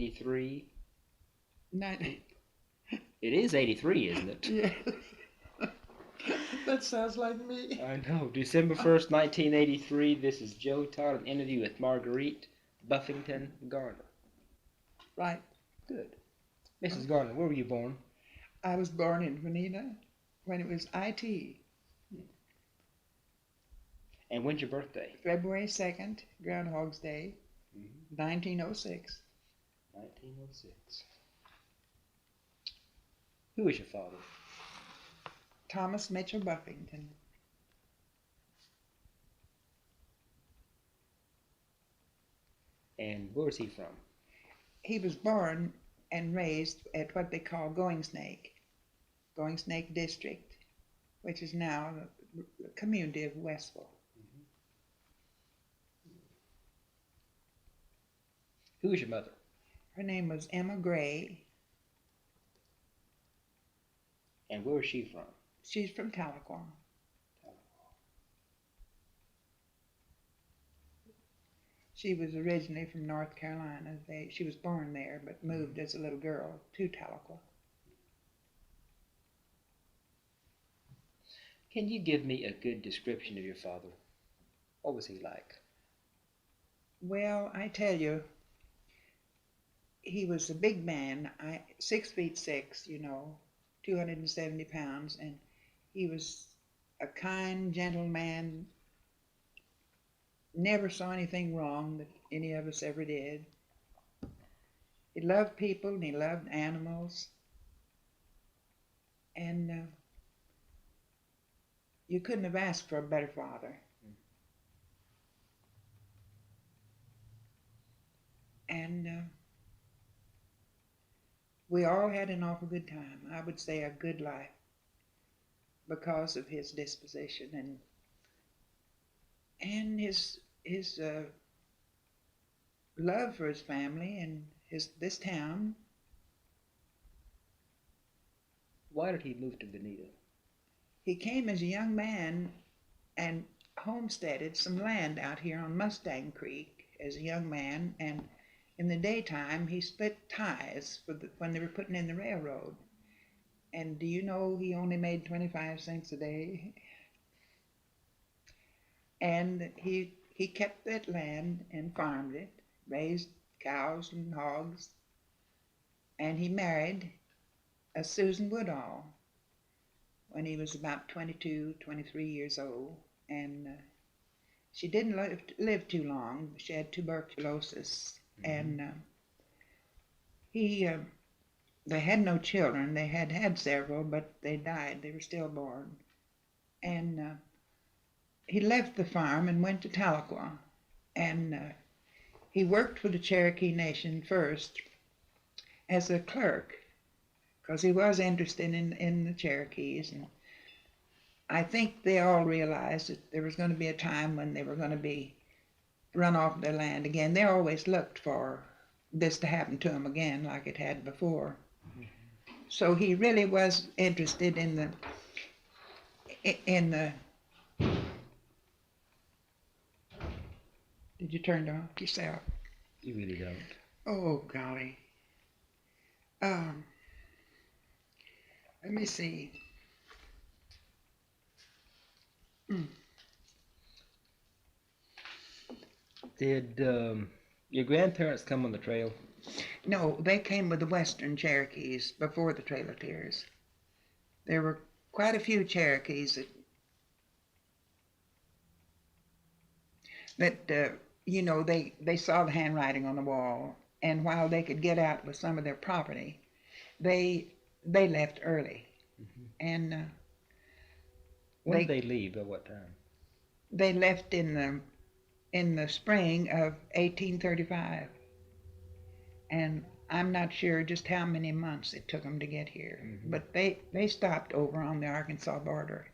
83. It is 83, isn't it? Yeah. That sounds like me. I know. December 1st, 1983. This is Joe Todd, an interview with Marguerite Buffington Garner. Right. Good. Mrs. Garner, where were you born? I was born in Vinita when it was IT. And when's your birthday? February 2nd, Groundhog's Day, 1906. 1906. Who is your father? Thomas Mitchell Buffington. And where is he from? He was born and raised at what they call Going Snake District, which is now the community of Westville. Who is your mother? Her name was Emma Gray. And where is she from? She's from Tahlequah. She was originally from North Carolina. She was born there, but moved as a little girl to Tahlequah. Can you give me a good description of your father? What was he like? Well, I tell you, he was a big man, 6'6", 270 pounds, and he was a kind, gentle man. Never saw anything wrong that any of us ever did. He loved people and he loved animals. And you couldn't have asked for a better father. And we all had an awful good time. I would say a good life because of his disposition and his love for his family and this town. Why did he move to Vinita? He came as a young man and homesteaded some land out here on Mustang Creek as a young man, and in the daytime he split ties when they were putting in the railroad. And do you know he only made 25 cents a day? And he kept that land and farmed it, raised cows and hogs, and he married a Susan Woodall when he was about 22, 23 years old. And she didn't live too long. She had tuberculosis. And they had no children. They had several, but they died. They were stillborn. And he left the farm and went to Tahlequah. And he worked for the Cherokee Nation first as a clerk, because he was interested in the Cherokees. And I think they all realized that there was going to be a time when they were going to be run off their land again. They always looked for this to happen to them again like it had before. So he really was interested in the Did you turn it off yourself? You really don't. Oh, golly. Let me see. Did your grandparents come on the trail? No, they came with the Western Cherokees before the Trail of Tears. There were quite a few Cherokees that they saw the handwriting on the wall, and while they could get out with some of their property, they left early. And when did they leave? At what time? They left in the spring of 1835, and I'm not sure just how many months it took them to get here. But they stopped over on the Arkansas border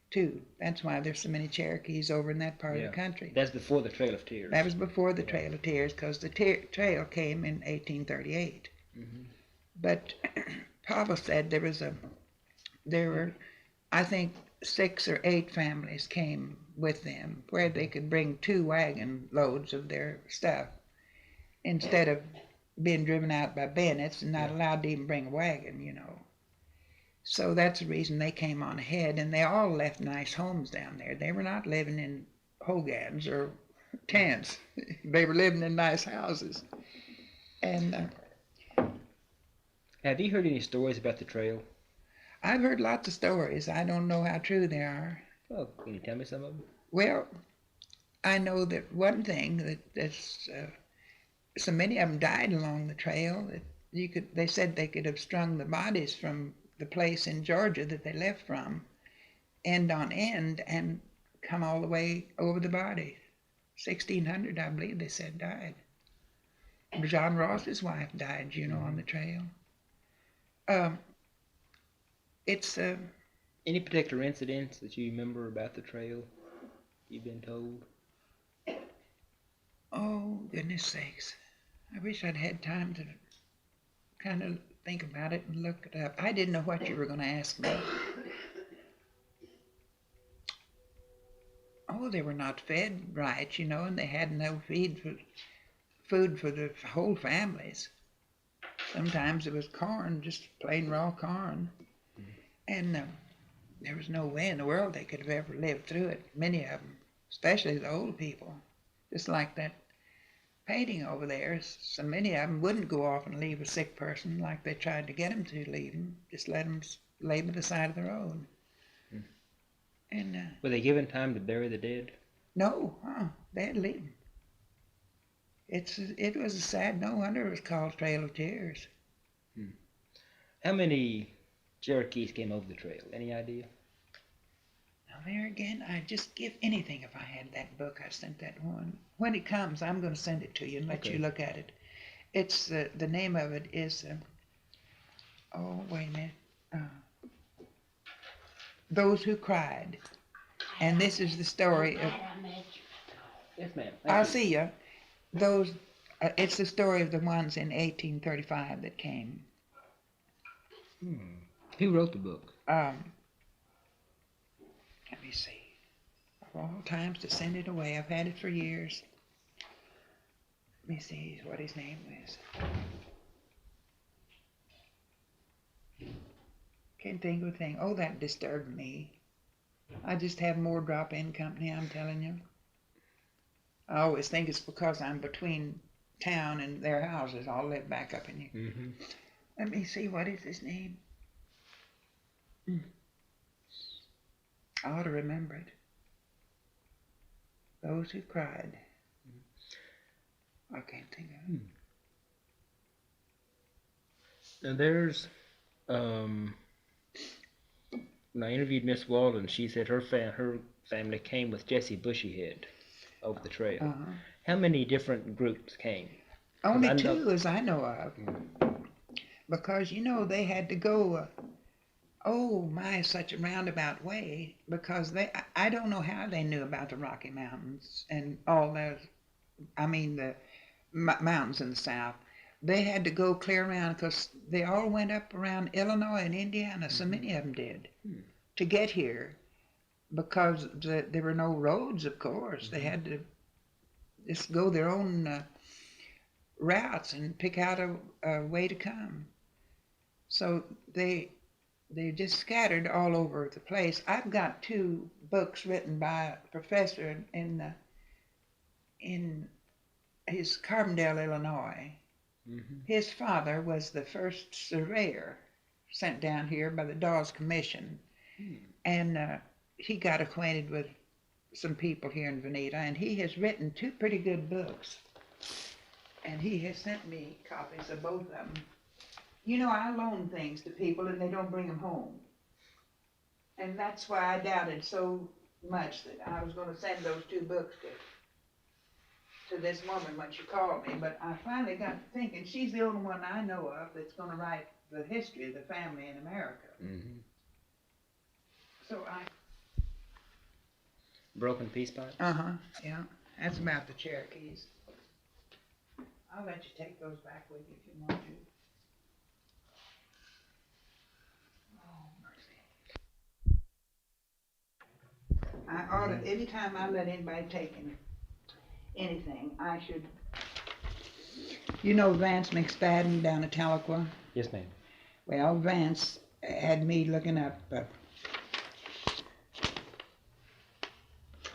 too. That's why there's so many Cherokees over in that part of the country. That's before the Trail of Tears. That was before the Trail of Tears, because the trail came in 1838. But Papa said there were, I think, 6 or 8 families came with them, where they could bring 2 wagon loads of their stuff instead of being driven out by bayonets and not Yeah. allowed to even bring a wagon, So that's the reason they came on ahead, and they all left nice homes down there. They were not living in hogans or tents. They were living in nice houses. And Have you heard any stories about the trail? I've heard lots of stories. I don't know how true they are. Well, can you tell me some of them? Well, I know that one thing so many of them died along the trail that they said they could have strung the bodies from the place in Georgia that they left from, end on end, and come all the way over the body. 1,600, I believe they said, died. John Ross's wife died, on the trail. It's Any particular incidents that you remember about the trail you've been told? Oh, goodness sakes. I wish I'd had time to kind of think about it and look it up. I didn't know what you were going to ask me. Oh, they were not fed right, and they had no food for the whole families. Sometimes it was corn, just plain raw corn. And there was no way in the world they could have ever lived through it, many of them, especially the old people. Just like that painting over there, so many of them wouldn't go off and leave a sick person like they tried to get them to leave them, just let them lay by the side of the road. And Were they given time to bury the dead? no, they had to leave them. It was a sad, no wonder it was called Trail of Tears. How many Cherokees came over the trail? Any idea? Now there again, I'd just give anything if I had that book. I sent that one. When it comes, I'm going to send it to you and let you look at it. It's the name of it is oh wait a minute, Those Who Cried, and this is the story of. Yes, ma'am. I'll see you. Those. It's the story of the ones in 1835 that came. Who wrote the book? Let me see. Of all times to send it away, I've had it for years. Let me see what his name is. Can't think of a thing. Oh, that disturbed me. I just have more drop-in company, I'm telling you. I always think it's because I'm between town and their houses. I'll live back up in here. Let me see, what is his name? I ought to remember it. Those Who Cried. I can't think of it. Now there's, when I interviewed Miss Walden, she said her family came with Jesse Bushyhead over the trail. How many different groups came? Only two, as I know of. Because, they had to go, such a roundabout way, because I don't know how they knew about the Rocky Mountains and all those, the mountains in the south. They had to go clear around because they all went up around Illinois and Indiana, so many of them did, to get here, because there were no roads, of course. They had to just go their own routes and pick out a way to come. So they just scattered all over the place. I've got two books written by a professor in his Carbondale, Illinois. His father was the first surveyor sent down here by the Dawes Commission, and he got acquainted with some people here in Vinita, and he has written two pretty good books, and he has sent me copies of both of them. I loan things to people and they don't bring them home, and that's why I doubted so much that I was going to send those two books to this woman when she called me, but I finally got to thinking she's the only one I know of that's going to write the history of the family in America. So Broken Peace Pipe? Yeah, that's about the Cherokees. I'll let you take those back with you if you want to. Oh, mercy. I ought to, anytime I let anybody take anything, I should You know Vance McSpadden down at Tahlequah? Yes, ma'am. Well, Vance had me looking up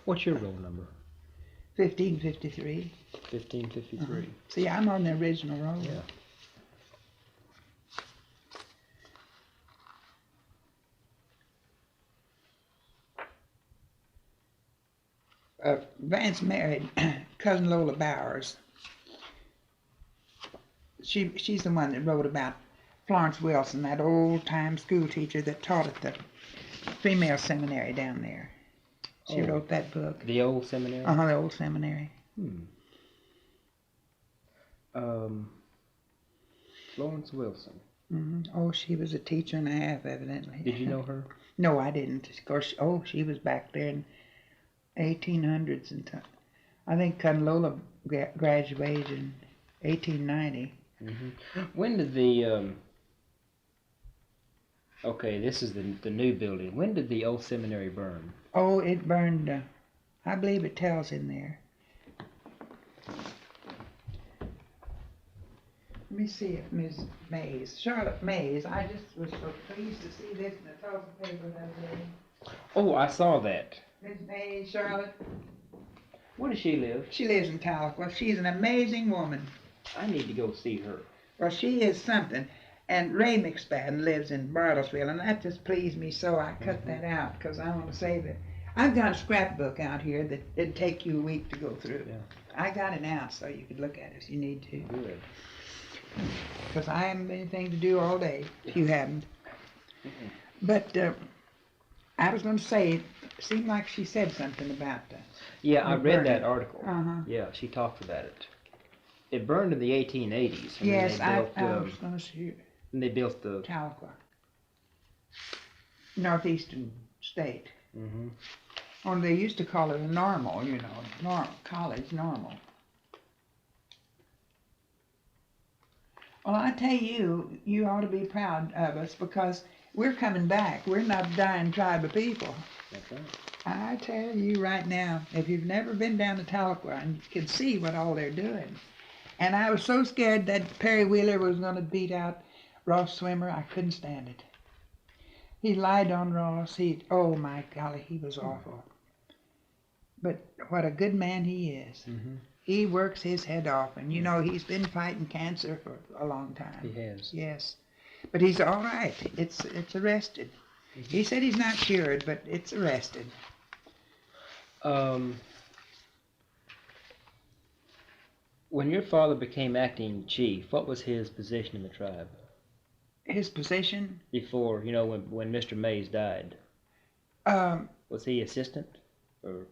What's your roll number? 1553. 1553. See, I'm on the original roll. Yeah. Vance married cousin Lola Bowers. She's the one that wrote about Florence Wilson, that old-time school teacher that taught at the female seminary down there. She wrote that book. The Old Seminary? The Old Seminary. Florence Wilson. Oh, she was a teacher and a half, evidently. Did you know her? No, I didn't. Of course, she was back there in 1800s and I think cousin Lola graduated in 1890. When did the okay, this is the new building. When did the old seminary burn? Oh, it burned. I believe it tells in there. Let me see if Miss Mays, Charlotte Mays. I just was so pleased to see this in the Tulsa paper the other day. Oh, I saw that. Miss Mays, Charlotte. Where does she live? She lives in Tahlequah. She's an amazing woman. I need to go see her. Well, she is something. And Ray McSpadden lives in Bartlesville, and that just pleased me so I cut that out because I want to save it. I've got a scrapbook out here that it'd take you a week to go through. Yeah. I got it out so you could look at it if you need to. Good. Because I haven't anything to do all day, if you haven't. But I was going to say, it seemed like she said something about that. Yeah, I read that article. Yeah, she talked about it. It burned in the 1880s. Yes, I was going to see. And they built the Tahlequah, northeastern state. Only they used to call it a normal, college normal. Well, I tell you, you ought to be proud of us because we're coming back. We're not a dying tribe of people. That's right. I tell you right now, if you've never been down to Tahlequah and you can see what all they're doing. And I was so scared that Perry Wheeler was going to beat out Ross Swimmer, I couldn't stand it. He lied on Ross. Oh my golly, he was awful. But what a good man he is. He works his head off, and he's been fighting cancer for a long time. He has. Yes, but he's all right. It's arrested. He said he's not cured, but it's arrested. When your father became acting chief, what was his position in the tribe? His position? Before, when Mr. Mays died. Was he assistant? Or?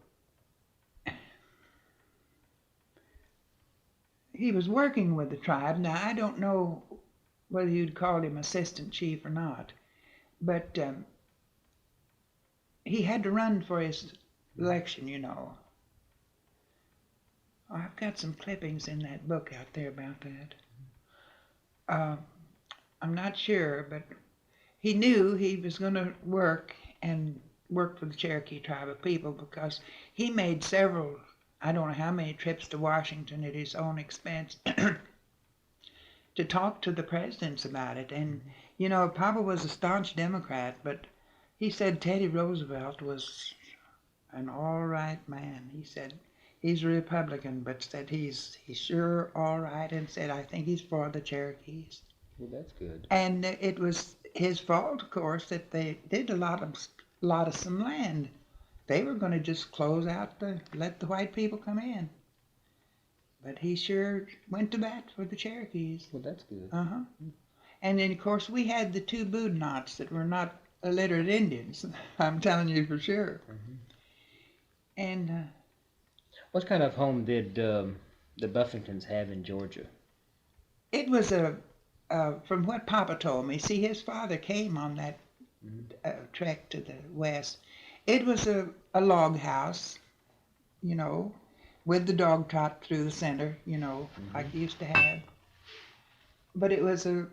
He was working with the tribe. Now, I don't know whether you'd call him assistant chief or not, but he had to run for his election, I've got some clippings in that book out there about that. I'm not sure, but he knew he was going to work for the Cherokee tribe of people because he made several, I don't know how many trips to Washington at his own expense to talk to the presidents about it. And, Papa was a staunch Democrat, but he said Teddy Roosevelt was an all right man. He said he's a Republican, but said he's sure all right, and said, I think he's for the Cherokees. Well, that's good. And it was his fault, of course, that they did a lot of some land. They were going to just close out let the white people come in. But he sure went to bat for the Cherokees. Well, that's good. And then, of course, we had the two Boudinauts that were not illiterate Indians. I'm telling you for sure. And what kind of home did the Buffingtons have in Georgia? It was from what Papa told me. See, his father came on that trek to the west. It was a log house, with the dog trot through the center, like you used to have. But it was a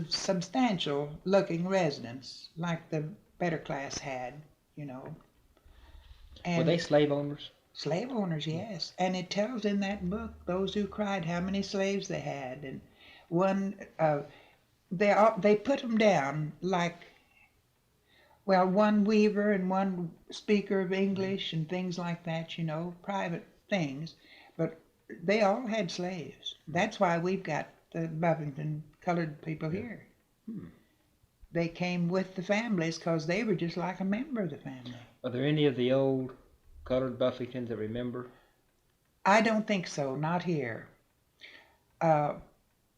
substantial looking residence, like the better class had, And were they slave owners? Slave owners, yes. And it tells in that book, those who cried, how many slaves they had. And one, they put them down like, well, one weaver and one speaker of English and things like that, you know, private things. But they all had slaves. That's why we've got the Buffington colored people here. Hmm. They came with the families because they were just like a member of the family. Are there any of the old colored Buffingtons that remember? I don't think so, not here.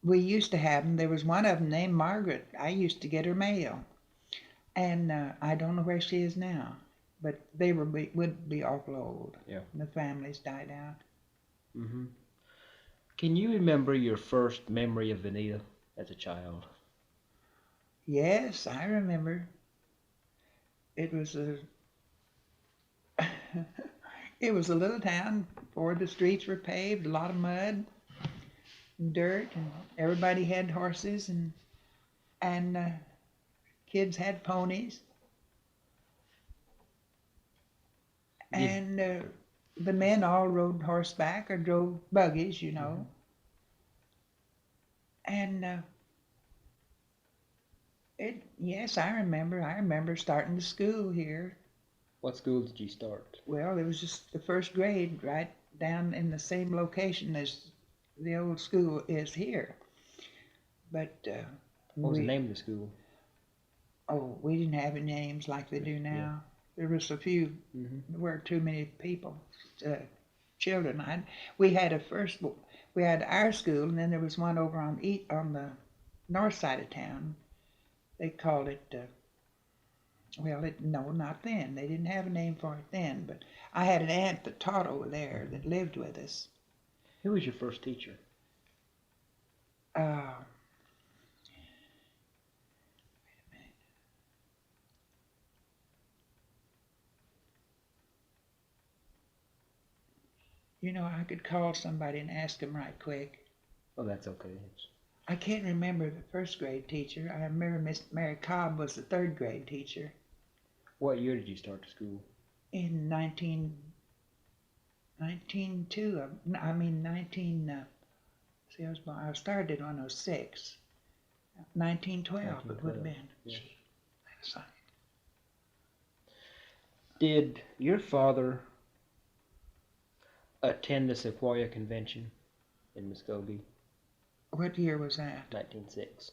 We used to have them. There was one of them named Margaret. I used to get her mail. And I don't know where she is now. But they would be awful old. Yeah. The families died out. Mm-hmm. Can you remember your first memory of Vinita as a child? Yes, I remember. It was a it was a little town before the streets were paved, a lot of mud and dirt, and everybody had horses, and kids had ponies. And the men all rode horseback or drove buggies, you know. Mm-hmm. And yes, I remember. I remember starting the school here. What school did you start? Well, it was just the first grade, right down in the same location as the old school is here. But what was the name of the school? Oh, we didn't have any names like they do now. Yeah. There was a few. Mm-hmm. There weren't too many people, children. We had our school, and then there was one over on the north side of town. They called it. No, not then. They didn't have a name for it then. But I had an aunt that taught over there that lived with us. Who was your first teacher? Wait a minute. You know, I could call somebody and ask them right quick. Oh, that's okay. I can't remember the first grade teacher. I remember Miss Mary Cobb was the third grade teacher. What year did you start school? In 19. I started when I was 6. 1912 it would have been. Yeah. Gee, that's right. Did your father attend the Sequoia Convention in Muskogee? What year was that? 1906.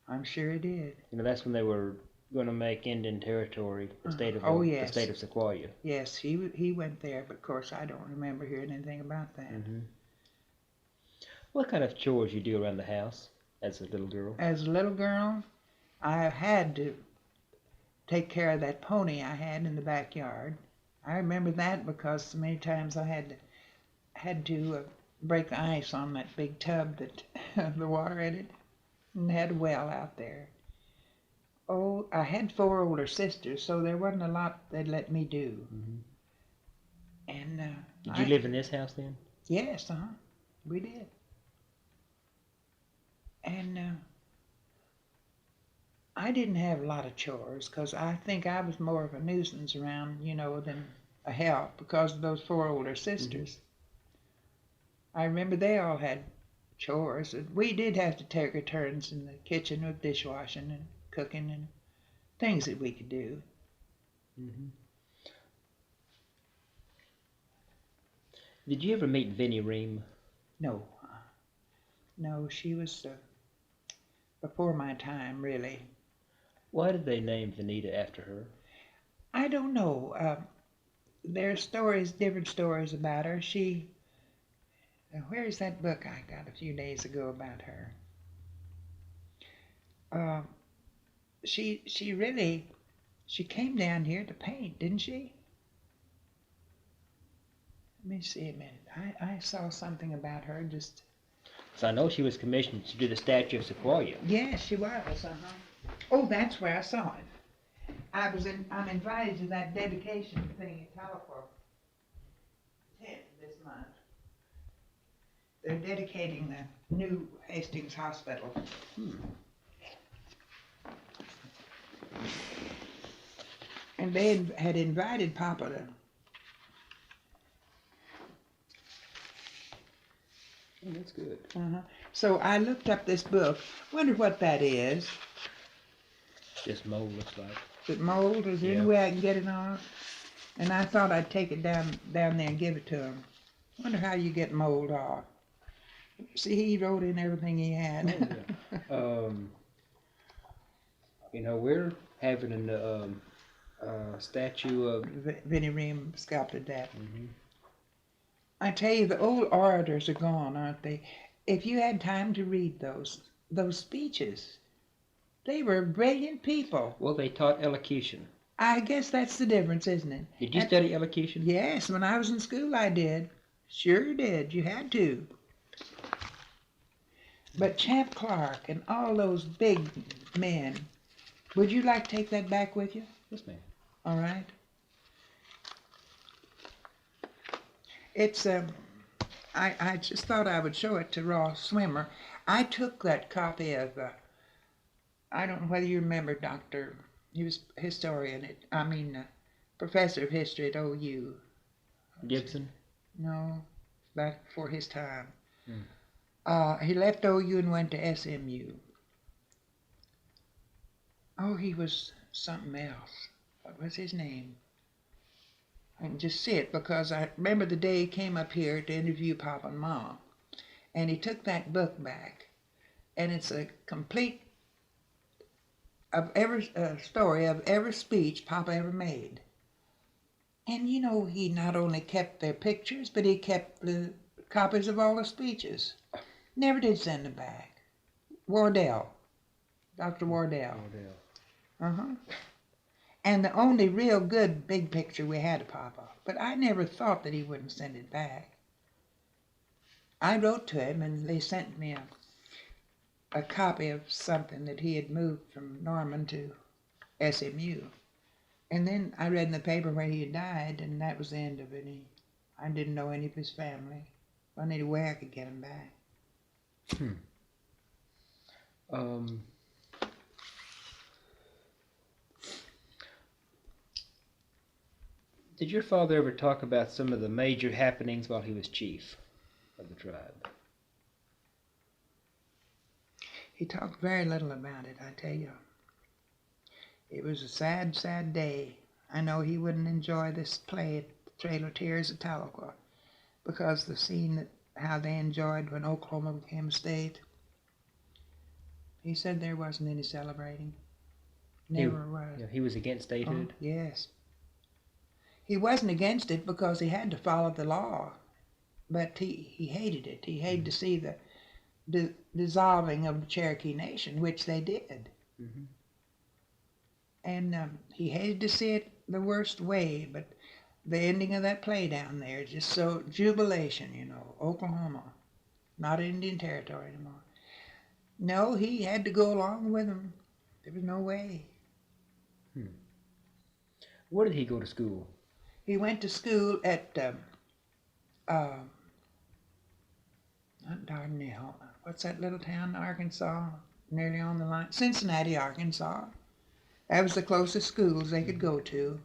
I'm sure he did. You know, that's when they were going to make Indian Territory the state of yes. the state of Sequoia. Yes, he went there, but of course I don't remember hearing anything about that. Mm-hmm. What kind of chores you do around the house as a little girl? As a little girl, I had to take care of that pony I had in the backyard. I remember that because so many times I had to break the ice on that big tub that the water in it, and had a well out there. Oh, I had 4 older sisters, so there wasn't a lot they'd let me do. Mm-hmm. And did you live in this house then? Yes, we did. And I didn't have a lot of chores because I think I was more of a nuisance around, you know, than a help because of those 4 older sisters. Mm-hmm. I remember they all had chores. We did have to take our turns in the kitchen with dishwashing and cooking and things that we could do. Mm-hmm. Did you ever meet Vinnie Rhema? No. No, she was before my time, really. Why did they name Vinita after her? I don't know. There are different stories about her. Where's that book I got a few days ago about her? She came down here to paint, didn't she? Let me see a minute. I saw something about her just. So I know she was commissioned to do the statue of Sequoia. Yes, she was. Oh, that's where I saw it. I'm invited to that dedication thing at California 10th this month. They're dedicating the new Hastings Hospital. And they had invited Papa Oh, that's good. So I looked up this book. Wonder what that is. Just mold looks like. Is it mold? Is there any way I can get it off? And I thought I'd take it down there and give it to him. Wonder how you get mold off. See, he wrote in everything he had. Oh, yeah. We're having a statue of Vinnie Rhema sculpted that. Mm-hmm. I tell you, the old orators are gone, aren't they? If you had time to read those speeches, they were brilliant people. Well, they taught elocution. I guess that's the difference, isn't it? Did you study elocution? Yes, when I was in school I did. Sure did. You had to. But Champ Clark and all those big men, would you like to take that back with you? Yes, ma'am. All right. It's I just thought I would show it to Ross Swimmer. I took that copy of I don't know whether you remember Dr. He was historian professor of history at OU. Gibson? No, back before his time. Hmm. He left OU and went to SMU. Oh, he was something else. What was his name? I can just see it because I remember the day he came up here to interview Papa and Mom. And he took that book back. And it's a complete of every story of every speech Papa ever made. And he not only kept their pictures, but he kept the copies of all the speeches. Never did send them back. Wardell. Dr. Wardell. And the only real good big picture we had of Papa. But I never thought that he wouldn't send it back. I wrote to him and they sent me a copy of something that he had moved from Norman to SMU. And then I read in the paper where he had died, and that was the end of it. I didn't know any of his family. I need a way I could get him back. Did your father ever talk about some of the major happenings while he was chief of the tribe? He talked very little about it, I tell you. It was a sad, sad day. I know he wouldn't enjoy this play at the Trail of Tears at Tahlequah because the scene how they enjoyed when Oklahoma became a state. He said there wasn't any celebrating. Never was. Yeah, he was against statehood? Oh, yes. He wasn't against it because he had to follow the law, but he hated it. He hated to see the dissolving of the Cherokee Nation, which they did. Mm-hmm. And he hated to see it the worst way, but the ending of that play down there, just so jubilation, Oklahoma, not Indian Territory anymore. No, he had to go along with them. There was no way. Where did he go to school? He went to school at, not Dardanelle. What's that little town in Arkansas? Nearly on the line. Cincinnati, Arkansas. That was the closest schools they could go to.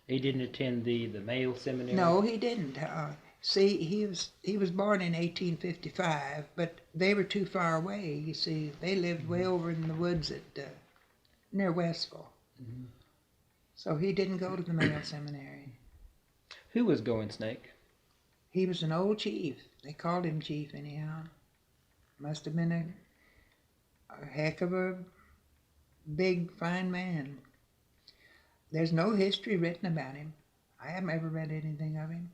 He didn't attend the male seminary? No, he didn't. See, he was born in 1855, but they were too far away. You see, they lived way over in the woods at near Westville. Mm-hmm. So he didn't go to the male seminary. Who was Going Snake? He was an old chief. They called him chief anyhow. Must have been a heck of a big, fine man. There's no history written about him. I haven't ever read anything of him.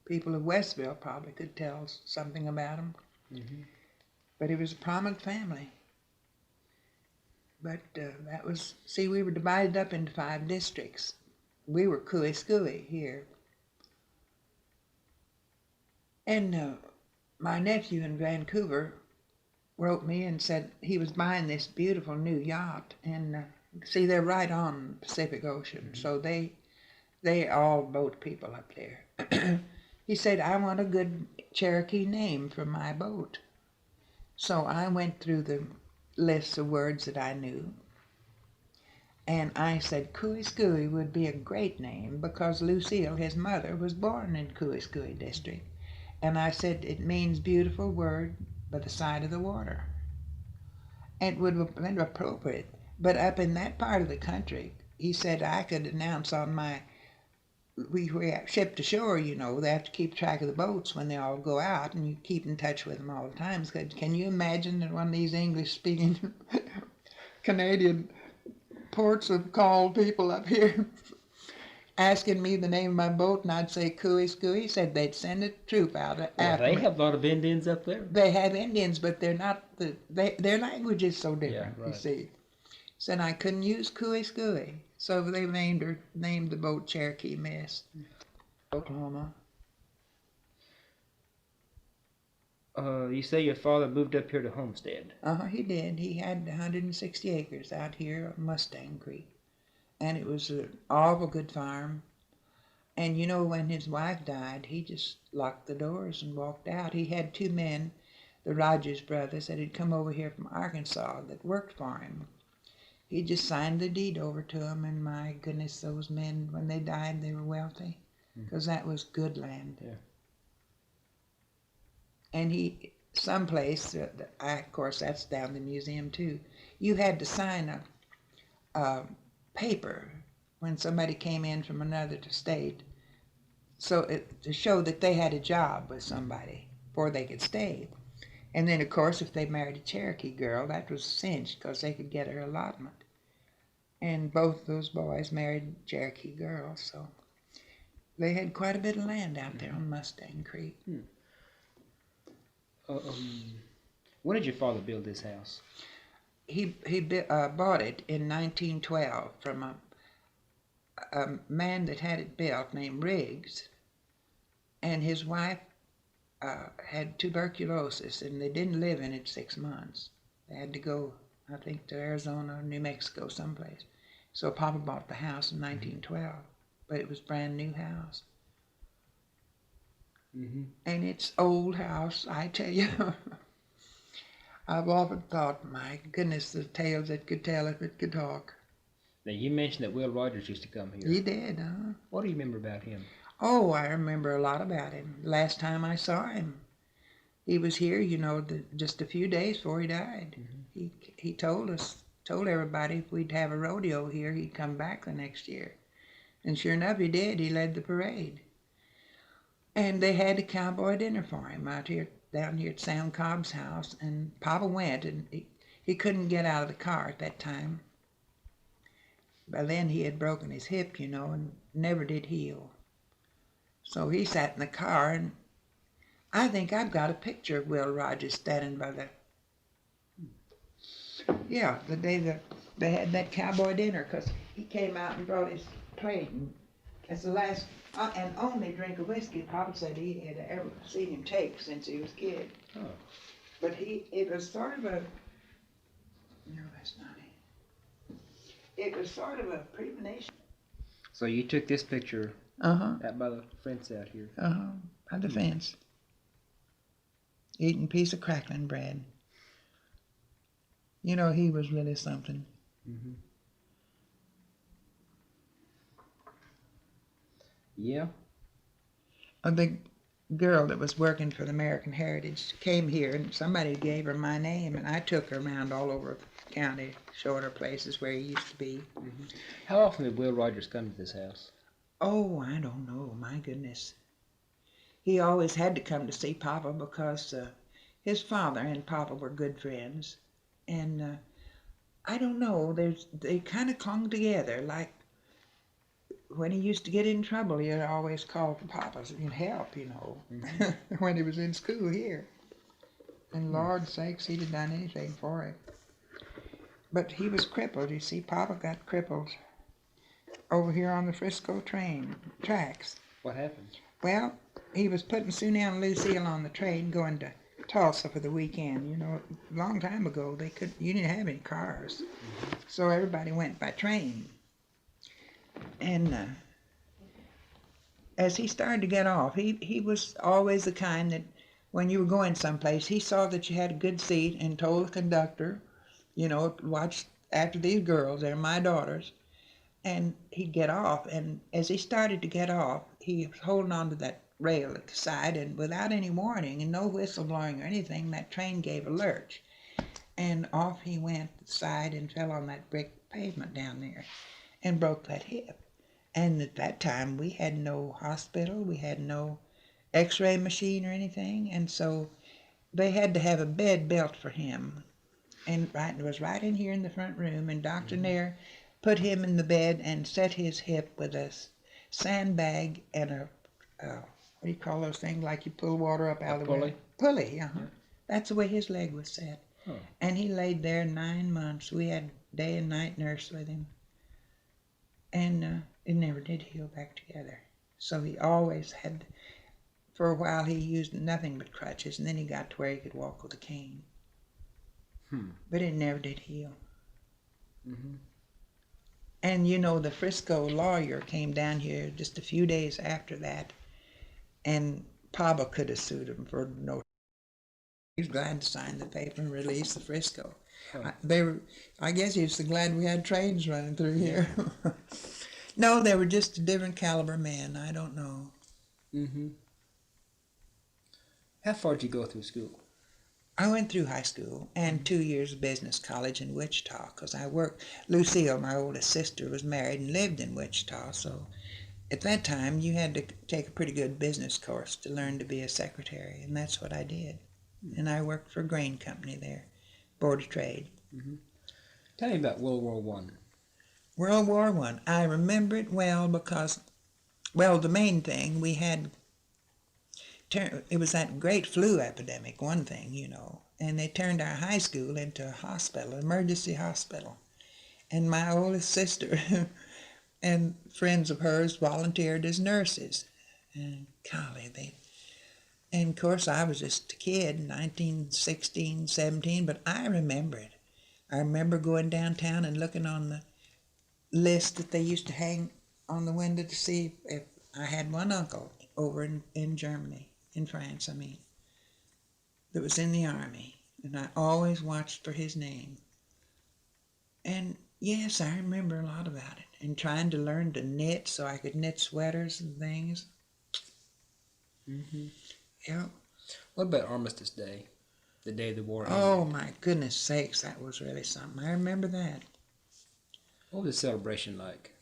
People of Westville probably could tell something about him. Mm-hmm. But he was a prominent family. But we were divided up into 5 districts. We were Cooey here. And my nephew in Vancouver wrote me and said he was buying this beautiful new yacht. And see, they're right on the Pacific Ocean, so they all boat people up there. He said, I want a good Cherokee name for my boat. So I went through the list of words that I knew. And I said Cooey would be a great name because Lucille, his mother, was born in Cooey district. And I said, it means beautiful word by the side of the water. And it would have been appropriate. But up in that part of the country, he said I could announce on my, we shipped ashore, you know, they have to keep track of the boats when they all go out, and you keep in touch with them all the time. Can you imagine that one of these English-speaking Canadian ports have called people up here asking me the name of my boat, and I'd say Cooey Scooey. Said they'd send a troop out after they me. have a lot of Indians up there. They have Indians, but they're not their language is so different. Yeah, right. You see. Said I couldn't use Cooey Scooey, so they named the boat Cherokee Miss, Oklahoma. You say your father moved up here to Homestead. He did. He had 160 acres out here on Mustang Creek. And it was an awful good farm. And you know, when his wife died, he just locked the doors and walked out. He had two men, the Rogers brothers, that had come over here from Arkansas that worked for him. He just signed the deed over to them, and my goodness, those men, when they died, they were wealthy, because that was good land. Yeah. And someplace, of course, that's down the museum too, you had to sign a paper when somebody came in from another state, to show that they had a job with somebody before they could stay. And then, of course, if they married a Cherokee girl, that was cinched because they could get her allotment. And both those boys married Cherokee girls, so they had quite a bit of land out there on Mustang Creek. When did your father build this house? He bought it in 1912 from a man that had it built named Riggs, and his wife had tuberculosis, and they didn't live in it 6 months. They had to go, I think, to Arizona or New Mexico someplace. So Papa bought the house in 1912, but it was a brand new house. Mm-hmm. And it's old house, I tell you. I've often thought, my goodness, the tales it could tell if it could talk. Now, you mentioned that Will Rogers used to come here. He did, huh? What do you remember about him? Oh, I remember a lot about him. Last time I saw him, he was here, you know, just a few days before he died. Mm-hmm. He told everybody if we'd have a rodeo here, he'd come back the next year. And sure enough, he did. He led the parade. And they had a cowboy dinner for him down here at Sam Cobb's house. And Papa went, and he couldn't get out of the car at that time. By then he had broken his hip, you know, and never did heal. So he sat in the car, and I think I've got a picture of Will Rogers standing by the day that they had that cowboy dinner, because he came out and brought his plate, and it's the last and only drink of whiskey Papa said he had ever seen him take since he was a kid. Oh. But it was sort of a, no, that's not it. It was sort of a premonition. So you took this picture out by the fence out here? By the fence. Eating a piece of crackling bread. You know, he was really something. Mm-hmm. Yeah. The girl that was working for the American Heritage came here, and somebody gave her my name, and I took her around all over the county, showing her places where he used to be. Mm-hmm. How often did Will Rogers come to this house? Oh, I don't know. My goodness. He always had to come to see Papa because his father and Papa were good friends. And I don't know, they kind of clung together. Like when he used to get in trouble, he'd always call for Papa's help, you know, mm-hmm. when he was in school here. And Lord's sakes, he'd have done anything for it. But he was crippled. You see, Papa got crippled over here on the Frisco train tracks. What happened? Well, he was putting Sue and Lucille on the train going to Tulsa for the weekend. You know, a long time ago, you didn't have any cars. Mm-hmm. So everybody went by train. And as he started to get off, he was always the kind that when you were going someplace, he saw that you had a good seat and told the conductor, you know, watch after these girls, they're my daughters. And he'd get off, and as he started to get off, he was holding on to that rail at the side, and without any warning and no whistle blowing or anything, that train gave a lurch. And off he went to the side and fell on that brick pavement down there and broke that hip. And at that time, we had no hospital, we had no x-ray machine or anything, and so they had to have a bed built for him. And it was right in here in the front room, and Dr. Nair put him in the bed and set his hip with a sandbag and a, what do you call those things, like you pull water up out of the pulley? Pulley, yeah. That's the way his leg was set. Oh. And he laid there 9 months. We had day and night nurse with him. And it never did heal back together. So he always had, for a while he used nothing but crutches, and then he got to where he could walk with a cane. But it never did heal. And you know, the Frisco lawyer came down here just a few days after that, and Papa could have sued him for no. He was glad to sign the paper and release the Frisco. I guess he was so glad we had trains running through here. No, they were just a different caliber men. I don't know. How far did you go through school? I went through high school and 2 years of business college in Wichita, because I worked. Lucille, my oldest sister, was married and lived in Wichita, so at that time you had to take a pretty good business course to learn to be a secretary, and that's what I did. And I worked for a grain company there, Board of Trade. Tell me about World War One. World War One. I remember it well because, well, the main thing we had, it was that great flu epidemic, one thing, you know, and they turned our high school into a hospital, emergency hospital. And my oldest sister and friends of hers volunteered as nurses. And golly, and of course I was just a kid, 19, 16, 17, but I remember it. I remember going downtown and looking on the list that they used to hang on the window to see if I had one uncle over in Germany, in France, I mean, that was in the army, and I always watched for his name. And yes, I remember a lot about it, and trying to learn to knit so I could knit sweaters and things. Yeah. What about Armistice Day, the day the war ended? Oh my goodness sakes, that was really something. I remember that. What was the celebration like?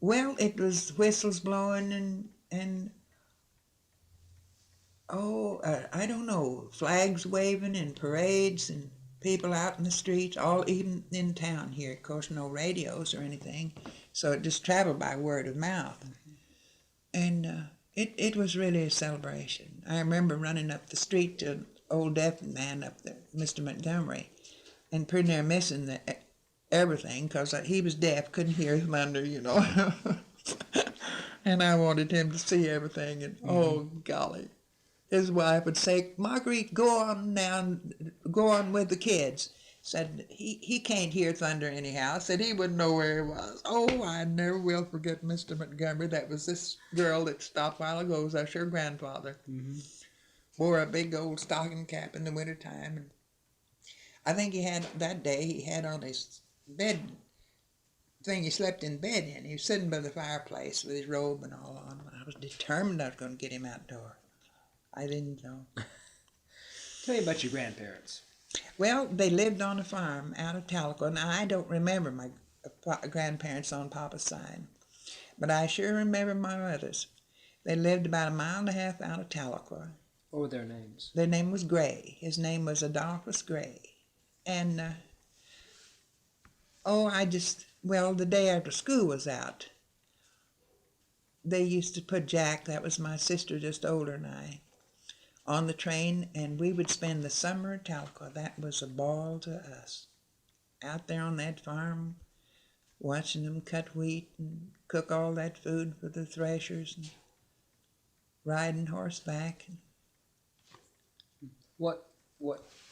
Well, it was whistles blowing and I don't know, flags waving and parades and people out in the streets, all even in town here. Of course, no radios or anything, so it just traveled by word of mouth. And it was really a celebration. I remember running up the street to an old deaf man up there, Mr. Montgomery, and pretty near missing everything because he was deaf, couldn't hear thunder, you know. And I wanted him to see everything, and oh golly. His wife would say, Marguerite, go on with the kids. Said, he can't hear thunder anyhow. Said he wouldn't know where he was. Oh, I never will forget Mr. Montgomery. That was this girl that stopped a while ago. That's her grandfather. Wore a big old stocking cap in the wintertime. And I think that day he had on his bed thing he slept in bed in. He was sitting by the fireplace with his robe and all on. I was determined I was going to get him outdoors. I didn't know. Tell me about your grandparents. Well, they lived on a farm out of Tahlequah, and I don't remember my grandparents on Papa's side, but I sure remember my mother's. They lived about 1.5 miles out of Tahlequah. What were their names? Their name was Gray. His name was Adolphus Gray. And, the day after school was out, they used to put Jack, that was my sister just older than I, on the train, and we would spend the summer at Tahlequah. That was a ball to us. Out there on that farm, watching them cut wheat and cook all that food for the threshers, and riding horseback. What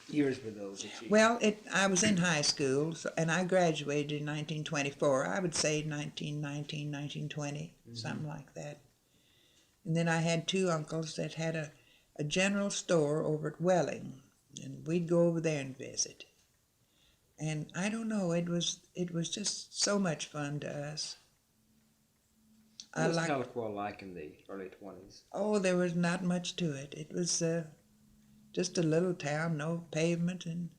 years were those? Well, I was in high school, and I graduated in 1924. I would say 1919, 1920, something like that. And then I had 2 uncles that had a general store over at Welling, and we'd go over there and visit. And I don't know, it was just so much fun to us. What was Tahlequah like in the early 20s? Oh, there was not much to it. It was just a little town, no pavement, and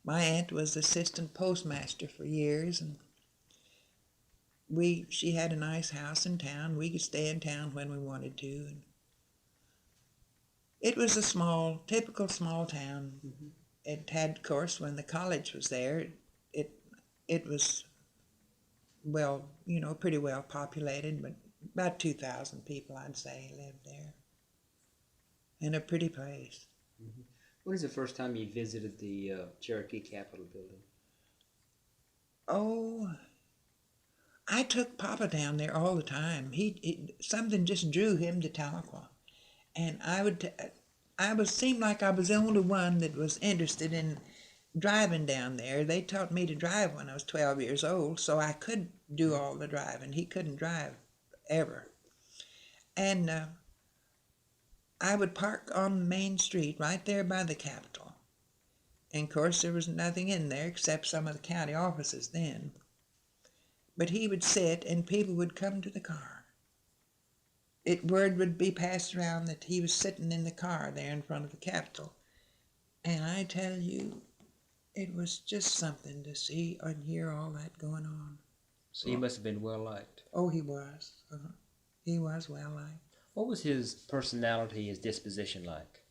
my aunt was assistant postmaster for years, and she had a nice house in town. We could stay in town when we wanted to. And it was a typical small town. Mm-hmm. It had, of course, when the college was there, it was, well, pretty well populated, but about 2,000 people, I'd say, lived there. In a pretty place. Mm-hmm. When is the first time you visited the Cherokee Capitol building? Oh, I took Papa down there all the time. Something just drew him to Tahlequah, and seemed like I was the only one that was interested in driving down there. They taught me to drive when I was 12 years old, so I could do all the driving. He couldn't drive ever, and I would park on Main Street right there by the Capitol. And of course there was nothing in there except some of the county offices then. But he would sit and people would come to the car. Word would be passed around that he was sitting in the car there in front of the Capitol. And I tell you, it was just something to see and hear all that going on. So he must have been well liked. Oh, he was. He was well liked. What was his personality, his disposition like?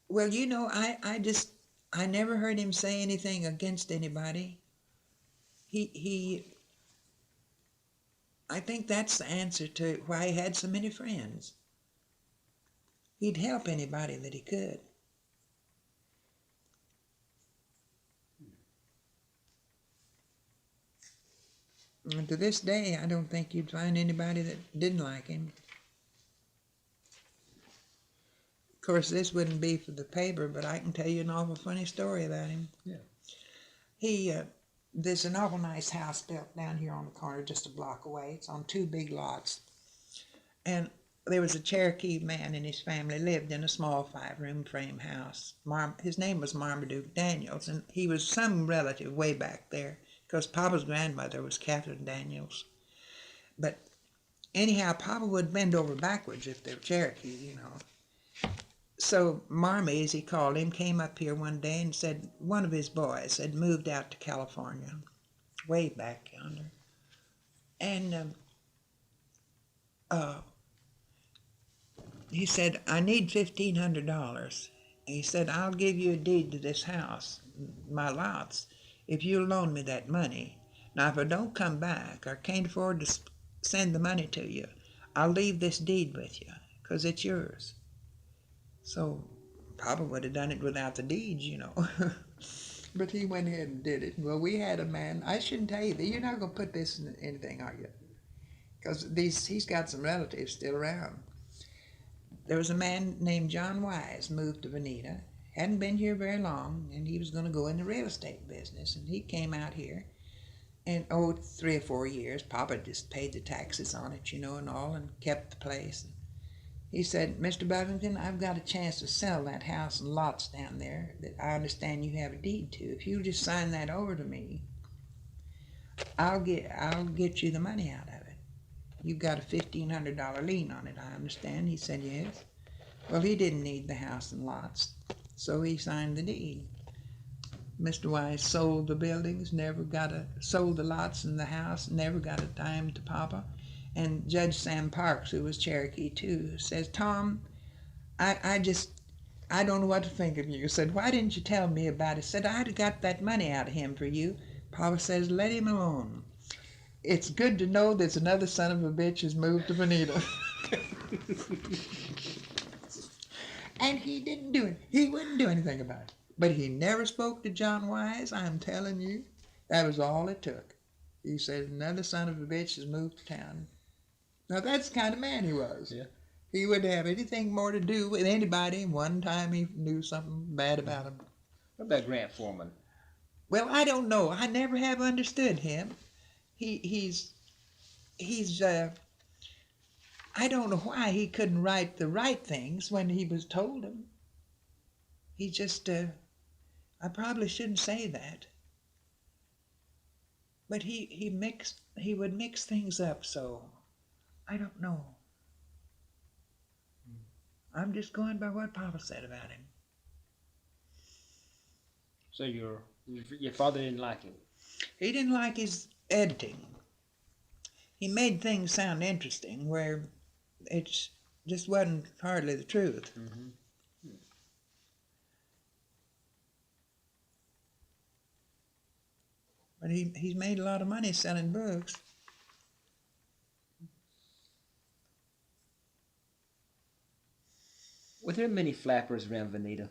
Well, I never heard him say anything against anybody. I think that's the answer to why he had so many friends. He'd help anybody that he could. And to this day, I don't think you'd find anybody that didn't like him. Of course, this wouldn't be for the paper, but I can tell you an awful funny story about him. Yeah. There's an awful nice house built down here on the corner just a block away. It's on 2 big lots. And there was a Cherokee man and his family lived in a small 5-room frame house. His name was Marmaduke Daniels, and he was some relative way back there, because Papa's grandmother was Catherine Daniels. But anyhow, Papa would bend over backwards if they were Cherokee, So Marmy, as he called him, came up here one day and said one of his boys had moved out to California, way back yonder. And he said, I need $1,500. He said, I'll give you a deed to this house, my lots, if you'll loan me that money. Now, if I don't come back or can't afford to send the money to you, I'll leave this deed with you, because it's yours. So Papa would have done it without the deeds, But he went ahead and did it. Well, we had a man, I shouldn't tell you that. You're not going to put this in anything, are you? Because he's got some relatives still around. There was a man named John Wise, moved to Vinita, hadn't been here very long, and he was going to go in the real estate business. And he came out here, and 3 or 4 years, Papa just paid the taxes on it, and all, and kept the place. He said, Mr. Buffington, I've got a chance to sell that house and lots down there that I understand you have a deed to. If you just sign that over to me, I'll get you the money out of it. You've got a $1,500 lien on it, I understand. He said, yes. Well, he didn't need the house and lots, so he signed the deed. Mr. Wise sold the buildings, sold the lots and the house, never got a dime to Papa. And Judge Sam Parks, who was Cherokee too, says, Tom, I don't know what to think of you. Said, why didn't you tell me about it? Said, I'd have got that money out of him for you. Papa says, let him alone. It's good to know there's another son of a bitch who's moved to Vinita. And he didn't do it. He wouldn't do anything about it. But he never spoke to John Wise, I'm telling you. That was all it took. He said, another son of a bitch has moved to town. Now, that's the kind of man he was. Yeah. He wouldn't have anything more to do with anybody. One time he knew something bad about him. What about Grant Foreman? Well, I don't know. I never have understood him. He's I don't know why he couldn't write the right things when he was told them. He just, I probably shouldn't say that. But he would mix things up so. I don't know. I'm just going by what Papa said about him. So your father didn't like him? He didn't like his editing. He made things sound interesting where it just wasn't hardly the truth. Mm-hmm. But he's made a lot of money selling books. Were there many flappers around Vinita?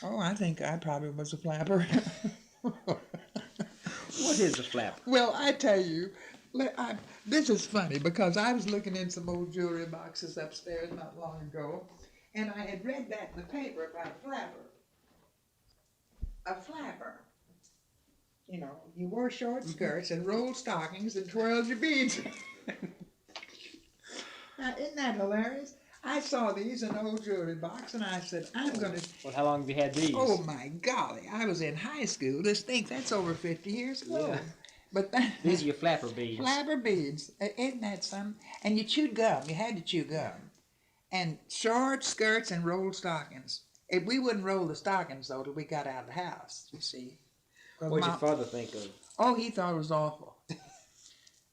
Oh, I think I probably was a flapper. What is a flapper? Well, I tell you, this is funny because I was looking in some old jewelry boxes upstairs not long ago, and I had read that in the paper about a flapper. A flapper. You know, you wore short skirts and rolled stockings and twirled your beads. Now, isn't that hilarious? I saw these in an old jewelry box, and I said, I'm going to... Well, how long have you had these? Oh, my golly. I was in high school. Just think, that's over 50 years ago. Yeah. But these are your flapper beads. Flapper beads. Isn't that something? And you chewed gum. You had to chew gum. And short skirts and rolled stockings. We wouldn't roll the stockings, though, till we got out of the house, you see. What did your father think of? Oh, he thought it was awful.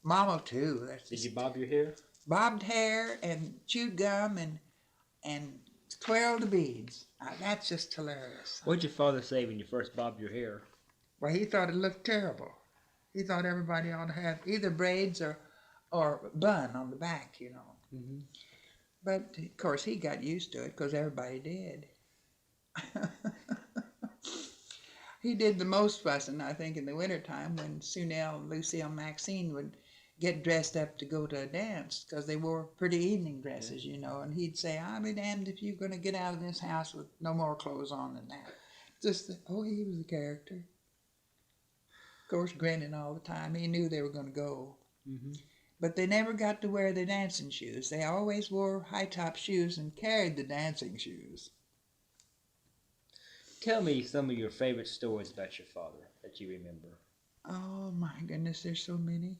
Mama, too. Did you bob your hair? Bobbed hair and chewed gum and twirled the beads. That's just hilarious. What did your father say when you first bobbed your hair? Well, he thought it looked terrible. He thought everybody ought to have either braids or bun on the back, you know. Mm-hmm. But, of course, he got used to it because everybody did. He did the most fussing, I think, in the wintertime when Sunel, Lucille, and Maxine would get dressed up to go to a dance because they wore pretty evening dresses, you know. And he'd say, I'll be damned if you're going to get out of this house with no more clothes on than that. He was a character. Of course, grinning all the time. He knew they were going to go. Mm-hmm. But they never got to wear their dancing shoes. They always wore high-top shoes and carried the dancing shoes. Tell me some of your favorite stories about your father that you remember. Oh, my goodness, there's so many.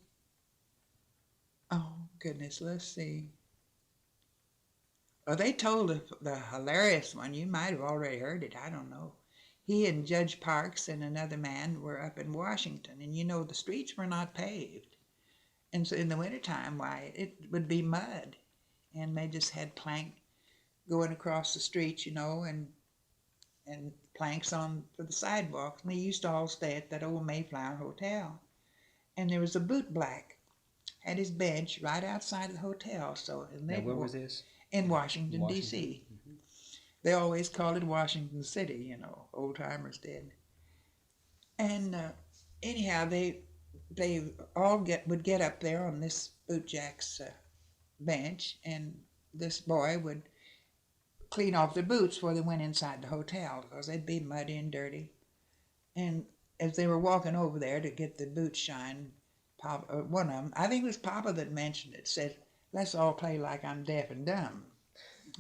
Oh, goodness, let's see. Well, they told the hilarious one. You might have already heard it. I don't know. He and Judge Parks and another man were up in Washington, and you know the streets were not paved. And so in the wintertime, why, it would be mud. And they just had plank going across the streets, you know, and planks for the sidewalks. And they used to all stay at that old Mayflower Hotel. And there was a bootblack at his bench right outside the hotel. Now, where was this? In Washington, D.C. Mm-hmm. They always called it Washington City, you know, old-timers did. And anyhow, they all would get up there on this bootjack's bench, and this boy would clean off their boots before they went inside the hotel because they'd be muddy and dirty. And as they were walking over there to get the boots shined, Papa, one of them, I think it was Papa that mentioned it, said, let's all play like I'm deaf and dumb.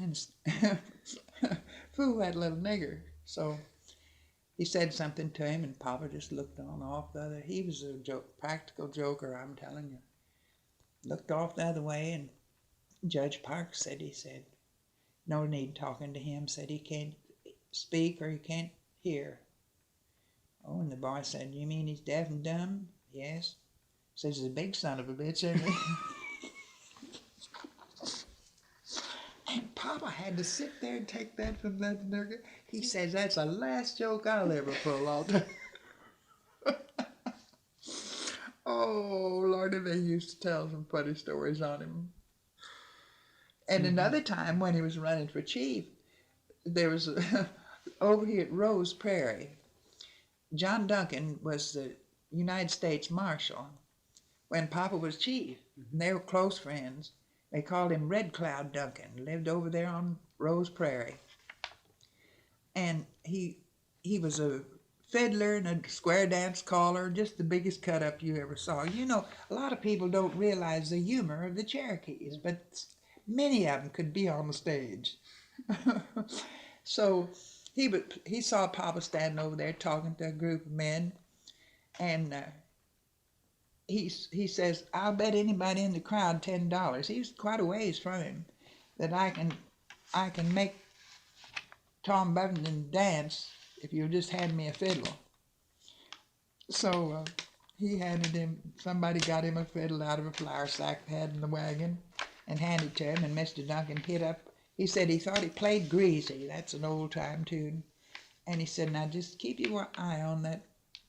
And fool that little nigger. So he said something to him, and Papa just looked on off the other. He was a practical joker, I'm telling you. Looked off the other way, and Judge Parks said, no need talking to him, said he can't speak or he can't hear. Oh, and the boy said, you mean he's deaf and dumb? Yes. Says he's a big son of a bitch, isn't he? And Papa had to sit there and take that from that nigger. He says, that's the last joke I'll ever pull out. Oh, Lordy, they used to tell some funny stories on him. And another time when he was running for chief, there was over here at Rose Prairie, John Duncan was the United States Marshal when Papa was chief. And they were close friends. They called him Red Cloud Duncan, lived over there on Rose Prairie. And he was a fiddler and a square dance caller, just the biggest cut-up you ever saw. You know, a lot of people don't realize the humor of the Cherokees, but many of them could be on the stage. So he saw Papa standing over there talking to a group of men, and he says, I'll bet anybody in the crowd $10. He was quite a ways from him, that I can make Tom Buffington dance if you just hand me a fiddle. So he handed him, somebody got him a fiddle out of a flour sack they had in the wagon and handed to him, and Mr. Duncan hit up. He said he thought he played Greasy. That's an old time tune. And he said, now just keep your eye on that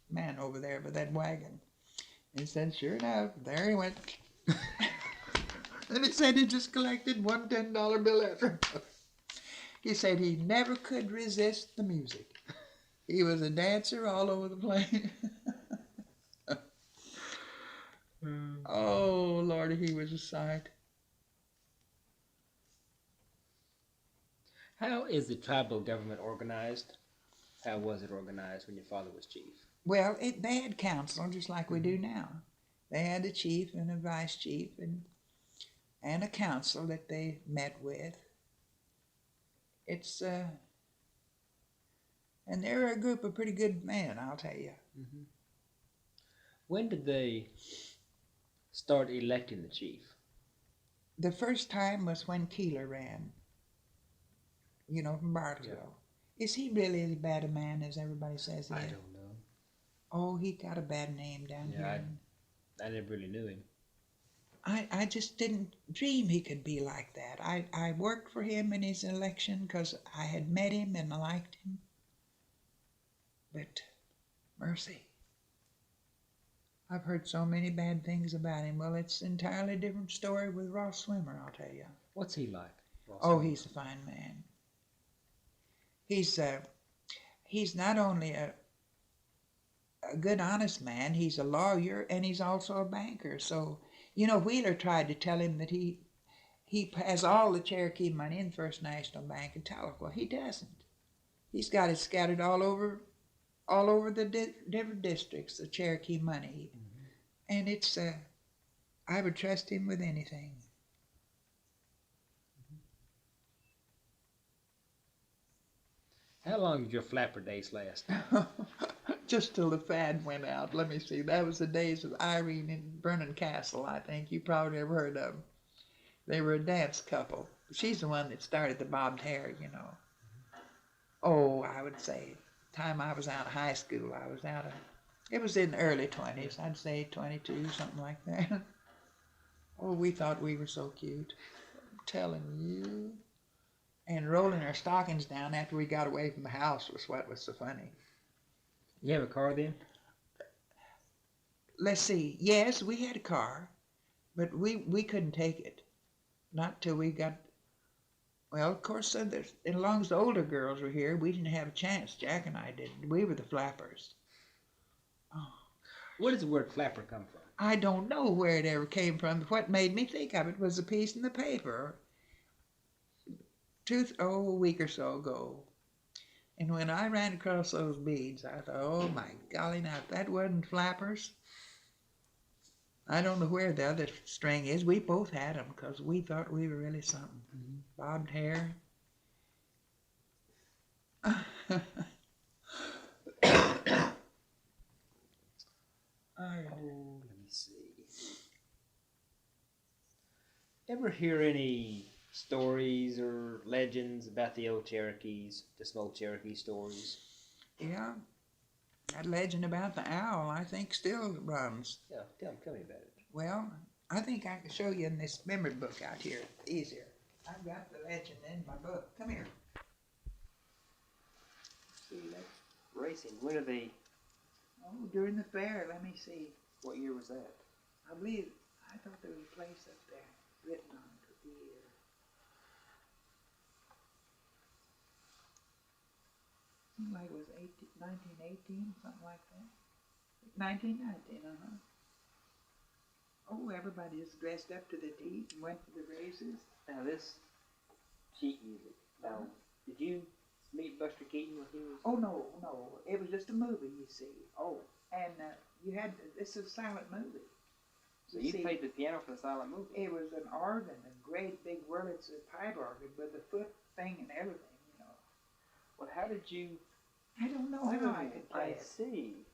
man over there by that wagon. And he said, sure enough, there he went. And he said he just collected one $10 bill after another. He said he never could resist the music. He was a dancer all over the place. Oh, Lordy, he was a sight. How is the tribal government organized? How was it organized when your father was chief? Well, they had council just like we do now. They had a chief and a vice chief and a council that they met with. It's and they're a group of pretty good men, I'll tell you. Mm-hmm. When did they start electing the chief? The first time was when Keeler ran, from Bartlesville. Yeah. Is he really as bad a man as everybody says he is? I don't know. Oh, he got a bad name down here. I never really knew him. I just didn't dream he could be like that. I worked for him in his election because I had met him and I liked him. But, mercy. I've heard so many bad things about him. Well, it's an entirely different story with Ross Swimmer, I'll tell you. What's he like, Ross Oh, Swimmer? He's a fine man. He's not only a good, honest man, he's a lawyer, and he's also a banker. So, Wheeler tried to tell him that he has all the Cherokee money in First National Bank in Tahlequah. He doesn't. He's got it scattered all over the different districts, the Cherokee money. Mm-hmm. And it's, I would trust him with anything. How long did your flapper days last? Just till the fad went out. Let me see. That was the days of Irene and Vernon Castle, I think. You probably never heard of them. They were a dance couple. She's the one that started the bobbed hair, Oh, I would say, time I was out of high school, it was in the early 20s. I'd say 22, something like that. Oh, we thought we were so cute. I'm telling you. And rolling our stockings down after we got away from the house was what was so funny. You have a car then? Let's see. Yes, we had a car, but we couldn't take it. Not till we got, well, of course, as long as the older girls were here, we didn't have a chance. Jack and I didn't. We were the flappers. Oh. Where does the word flapper come from? I don't know where it ever came from. What made me think of it was a piece in the paper a week or so ago. And when I ran across those beads, I thought, oh my golly, now if that wasn't flappers, I don't know where the other string is. We both had them because we thought we were really something. Mm-hmm. Bobbed hair. Oh, let me see. Ever hear any stories or legends about the old Cherokees, the small Cherokee stories? Yeah. That legend about the owl, I think, still runs. Yeah, tell me about it. Well, I think I can show you in this memory book out here. Easier. I've got the legend in my book. Come here. See, that's racing. When are they? Oh, during the fair. Let me see. What year was that? I thought there was a place up there written on it with the year. Seemed like it was 1918, something like that. 1919, Oh, everybody is dressed up to the teeth and went to the races. Now this sheet music. Now, did you meet Buster Keaton when he was? Oh, no. It was just a movie, you see. Oh, and this is a silent movie. So you played the piano for the silent movie? It was an organ, a great big Wurlitzer pipe organ with a foot thing and everything, Well, how did you? I don't know how I could play it. I see.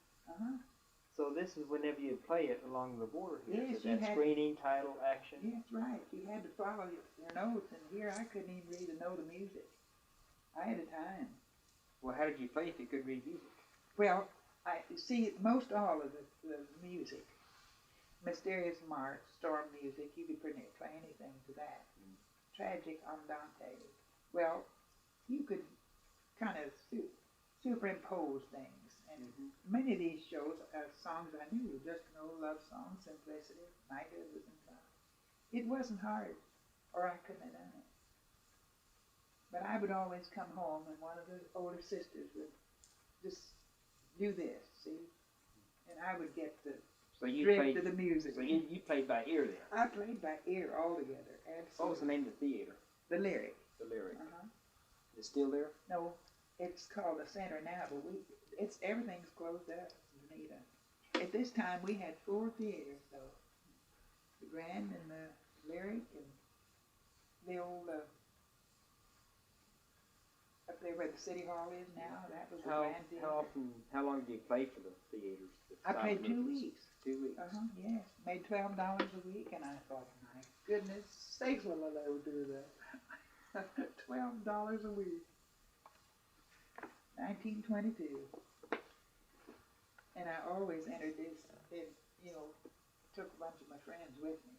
So this is whenever you play it along the border here. Yes, so you that had screening, title, action. Yes, right. You had to follow your notes, and here I couldn't even read a note of music. I had a time. Well, how did you play if you could read music? Well, I see most all of the music, Mysterious March, Storm music. You could pretty much play anything to that. Tragic Andante. Well, you could kind of superimpose things. And many of these shows, songs I knew, just an old love song, simplicity, knighthood was in town. It wasn't hard, or I couldn't have done it. But I would always come home, and one of the older sisters would just do this, see? And I would get the drift of the music. So you played by ear then? I played by ear altogether, absolutely. What was the name of the theater? The Lyric. The Lyric. Uh-huh. Is it still there? No, it's called the Center now, but everything's closed up, Vinita. At this time, we had 4 theaters, though. The Grand and the Lyric and the old, up there where the City Hall is now, that was the Grand Theater. How long did you play for the theaters? I played 2 weeks. 2 weeks? Yes. Made $12 a week, and I thought, my goodness sakes, will I ever do that? $12 a week. 1922. And I always entered this, took a bunch of my friends with me.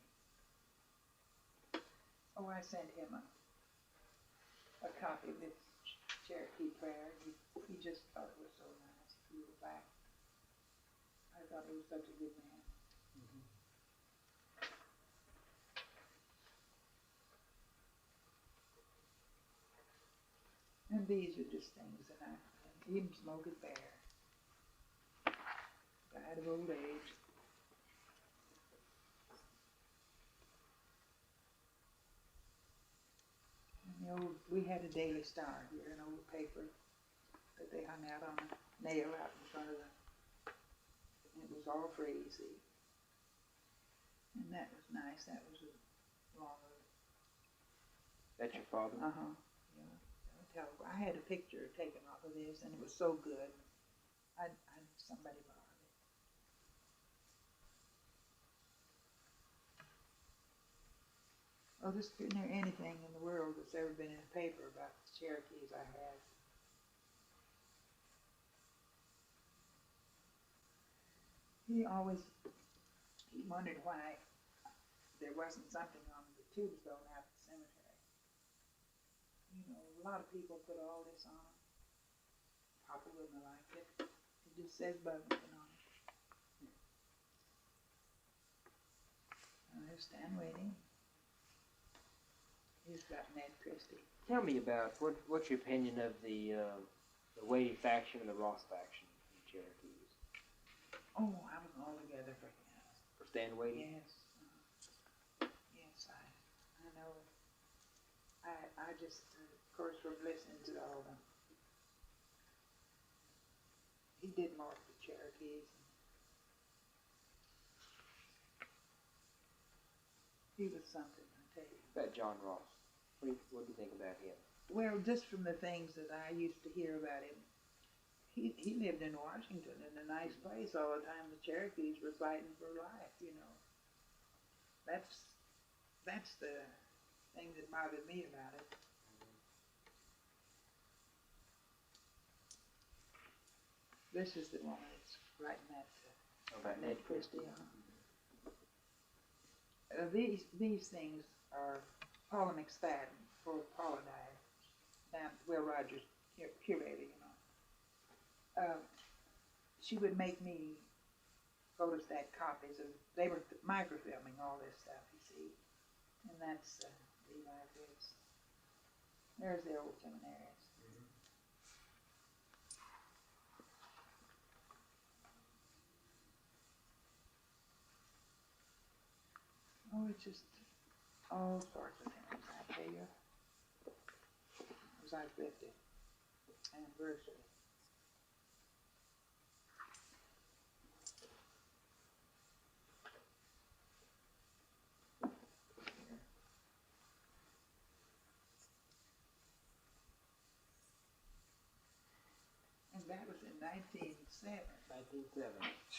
Oh, I sent him a copy of this Cherokee prayer. He just thought it was so nice. He was back. I thought he was such a good man. And these are just things that I even smoke it bare. Died of old age. And we had a Daily Star here, an old paper that they hung out on a nail out in front of it was all free, see. And that was nice. That was a long one. That's your father? Uh-huh. I had a picture taken off of this, and it was so good. Somebody borrowed it. Oh, isn't there anything in the world that's ever been in a paper about the Cherokees I have? He wondered why there wasn't something on the tombstone out at the cemetery. A lot of people put all this on it. Papa wouldn't have liked it. It just says Buffington on it. There's Stan waiting. He's got Ned Christie. Tell me about what's your opinion of the Wadey faction and the Ross faction in the Cherokees? Oh, I was altogether for him. For Stan Wadey? Yes. Yes, I know. I just, of course, from listening to all of them, he did more for the Cherokees. He was something, I tell you. About John Ross. What do you think about him? Well, just from the things that I used to hear about him, he lived in Washington in a nice place all the time. The Cherokees were fighting for life, That's the thing that bothered me about it. This is the one that's writing that about Ned Christie. These things are Paula McSpadden, before Paula died, down at Will Rogers curator, she would make me photostat copies of, they were microfilming all this stuff, you see. And that's Levi Fitz. There's the old seminaries. Oh, it's just all sorts of things, I tell you. It was our 50th anniversary. that was in 1907. 1907.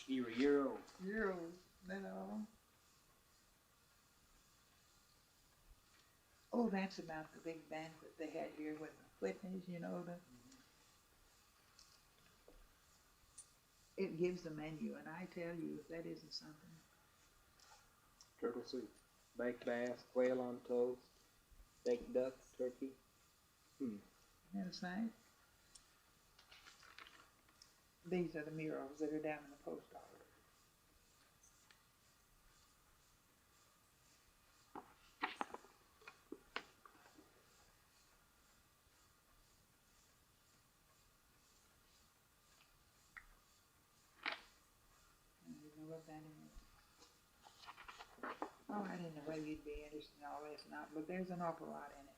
You were a year old. Euros, no. Oh, that's about the big banquet they had here with the Whitneys, you know, it gives the menu, and I tell you, if that isn't something. Turtle soup, baked bass, quail on toast, baked duck, turkey. That's nice. These are the murals that are down in the post office. I didn't know what that is. Oh, I didn't know whether you'd be interested in all this or not, but there's an awful lot in it.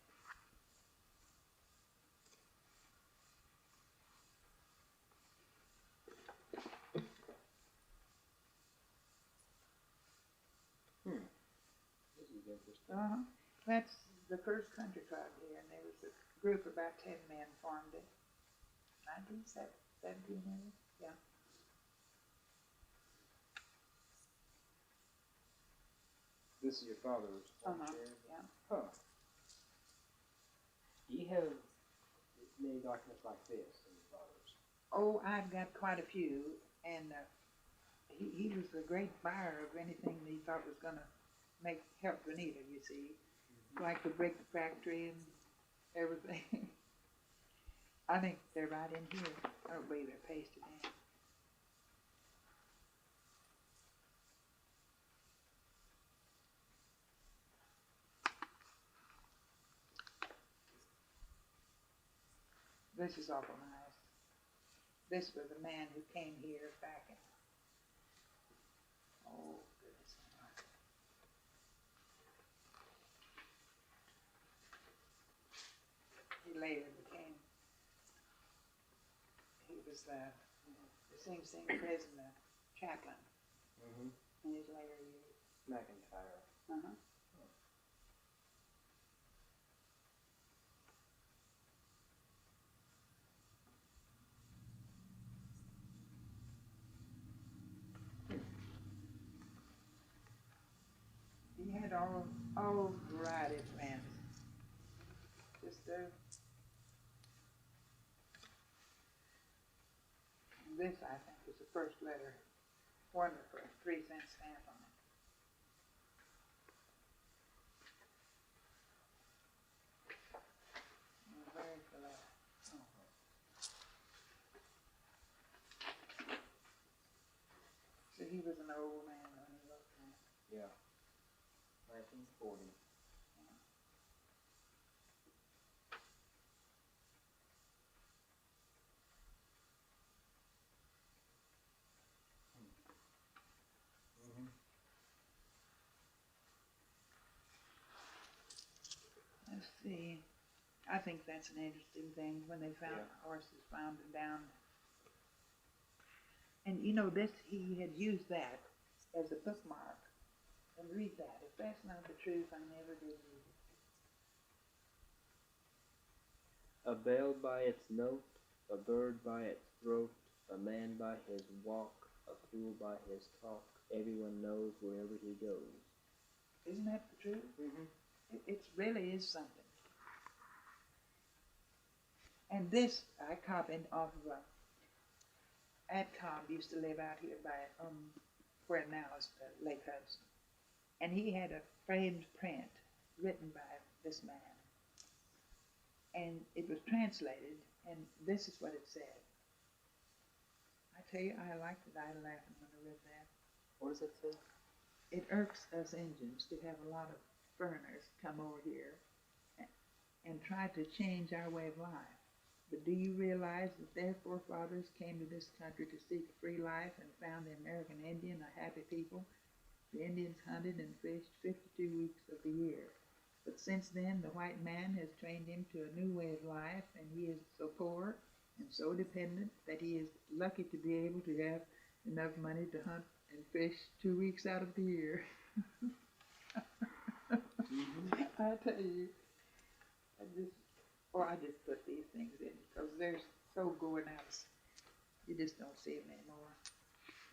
This is interesting. That's the first country club here, and there was a group of about 10 men formed it. 1917, maybe? Yeah. This is your father's chair? Yeah. Huh. Do you have many documents like this in your father's? Oh, I've got quite a few, and he was a great buyer of anything that he thought was going to help Vinita, you see. Like the brick factory and everything. I think they're right in here. I don't believe they're pasted in. This is awful nice. This was a man who came here back in, oh goodness. He later became, he was the Sing Sing prison chaplain in his later years. McIntyre. He had all variety of pens. Just this, I think, is the first letter. Wonder for a 3-cent stamp on it. There's the letter. So he was an old man when he wrote that. Yeah. 1940. Let's see. I think that's an interesting thing when they found horses found down. And you know, this, he had used that as a bookmark. And read that. If that's not the truth, I never did read it. A bell by its note, a bird by its throat, a man by his walk, a fool by his talk, everyone knows wherever he goes. Isn't that the truth? It really is something. And this I copied off of Cobb used to live out here by where now is Lake Hudson. And he had a framed print written by this man. And it was translated, and this is what it said. I tell you, I liked it. I laughed when I read that. What does it say? It irks us Indians to have a lot of foreigners come over here and try to change our way of life. But do you realize that their forefathers came to this country to seek a free life and found the American Indian a happy people? The Indians hunted and fished 52 weeks of the year. But since then, the white man has trained him to a new way of life, and he is so poor and so dependent that he is lucky to be able to have enough money to hunt and fish 2 weeks out of the year. I tell you, I just put these things in because they're so going out You just don't see them anymore.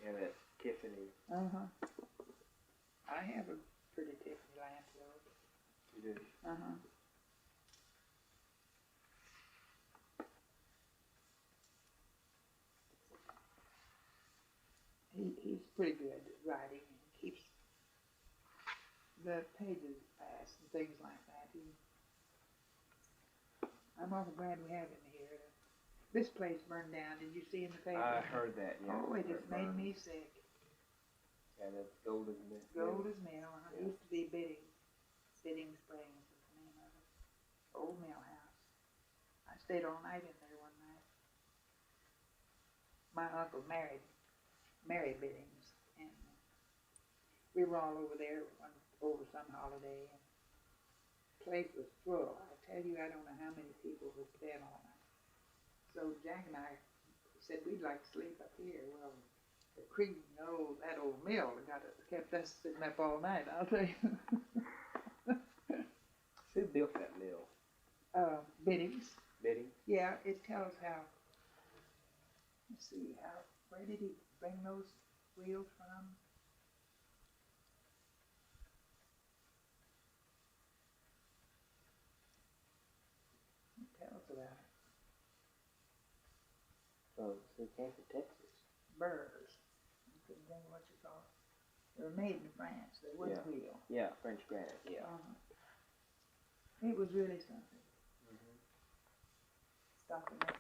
Yeah, that Tiffany. Uh-huh. I have a pretty Tiffany lamp, though. You do. Uh-huh. He's pretty good at writing and keeps the pages fast and things like that. I'm awful glad we have him here. This place burned down. Did you see in the paper? I heard that, yeah. Oh, it just made me sick. Yeah, that's Golden Mill. Gold's Mill. It Yeah. used to be Bidding Springs was the name of it. Old mill house. I stayed all night in there one night. My uncle married Biddings, and we were all over there over some holiday, and the place was full. I tell you, I don't know how many people was there all night. So Jack and I said we'd like to sleep up here. Well, the creek, that old mill kept us sitting up all night, I'll tell you. Who built that mill? Biddings. Bidding? Yeah, it tells how, let's see, where did he bring those wheels from? It tells about it. Oh, so it came from Texas. Burrs. I couldn't think of what you call it. They were made in France. They wooden wheel. Yeah, French granite, yeah. It was really something. Mm-hmm. Stopping up.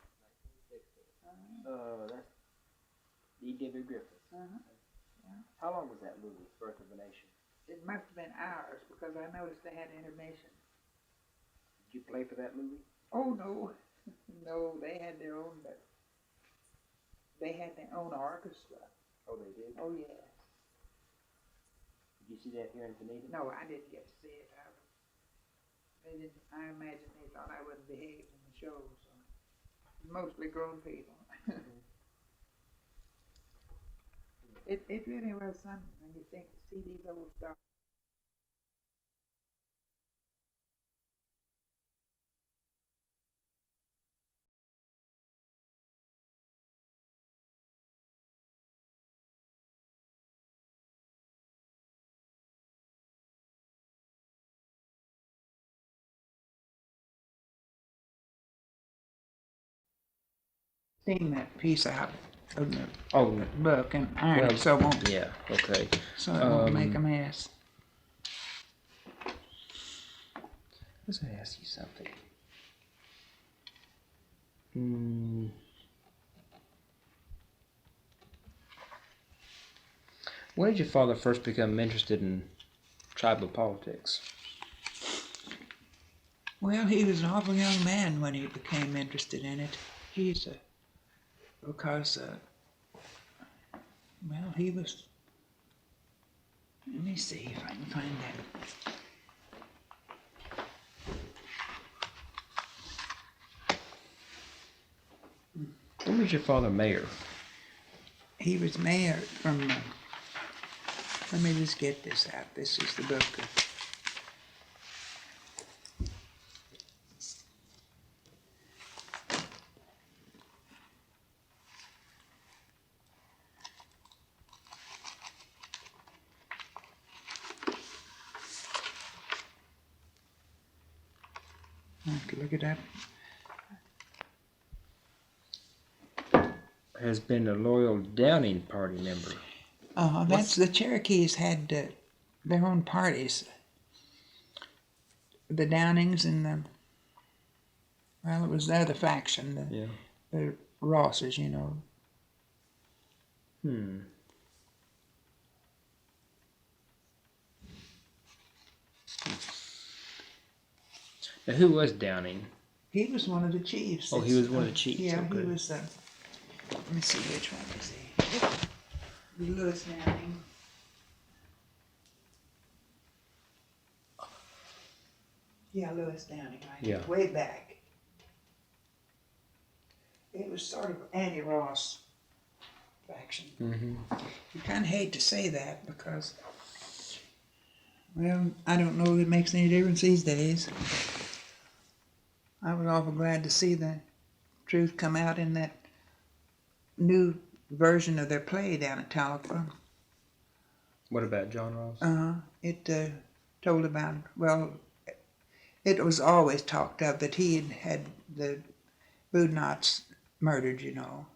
1960. That's D.W. Griffith. Yeah. How long was that movie, Birth of a Nation? It must have been hours because I noticed they had intermission. Did you play for that movie? Oh no, no, they had their own. They had their own orchestra. Oh, they did? Oh yes. Did you see that here in Vinita? No, I didn't get to see it. They didn't. I imagine they thought I wouldn't behave in the show. So mostly grown people. It really was something when you think to see these old stars. Seen that piece out of the book and iron it so it won't. Yeah, okay. So it won't make a mess. I was going to ask you something. When did your father first become interested in tribal politics? Well, he was an awful young man when he became interested in it. Because he was, let me see if I can find that. When was your father mayor? He was mayor from, let me just get this out. This is the book. I have to look it up. Has been a loyal Downing Party member. That's the Cherokees had their own parties. The Downings and it was the other faction, the Rosses, you know. Now, who was Downing? He was one of the chiefs. Oh, he was one of the chiefs. Yeah, okay. he was. Let me see which one is he. Lewis Downing. Yeah, Lewis Downing. Right? Yeah. Way back. It was sort of anti-Ross faction. Mm-hmm. You kind of hate to say that because, well, I don't know if it makes any difference these days. I was awful glad to see the truth come out in that new version of their play down at Tahlequah. What about John Ross? It told about, well, it was always talked of that he had the Boudinot's murdered, you know,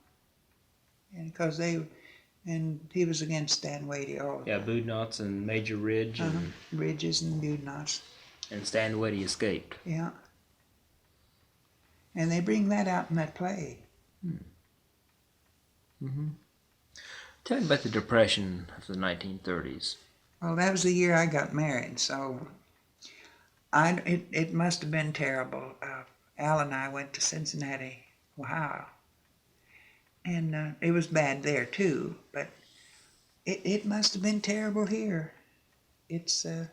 and because he was against Stanwady all the Yeah, time. Boudinot's and Major Ridge and Ridges and Boudinot's. and Stanwady escaped. Yeah. And they bring that out in that play. Tell me about the Depression of the 1930s. Well, that was the year I got married, so it must have been terrible. Al and I went to Cincinnati, Ohio, and it was bad there too, but it must have been terrible here. It's, well,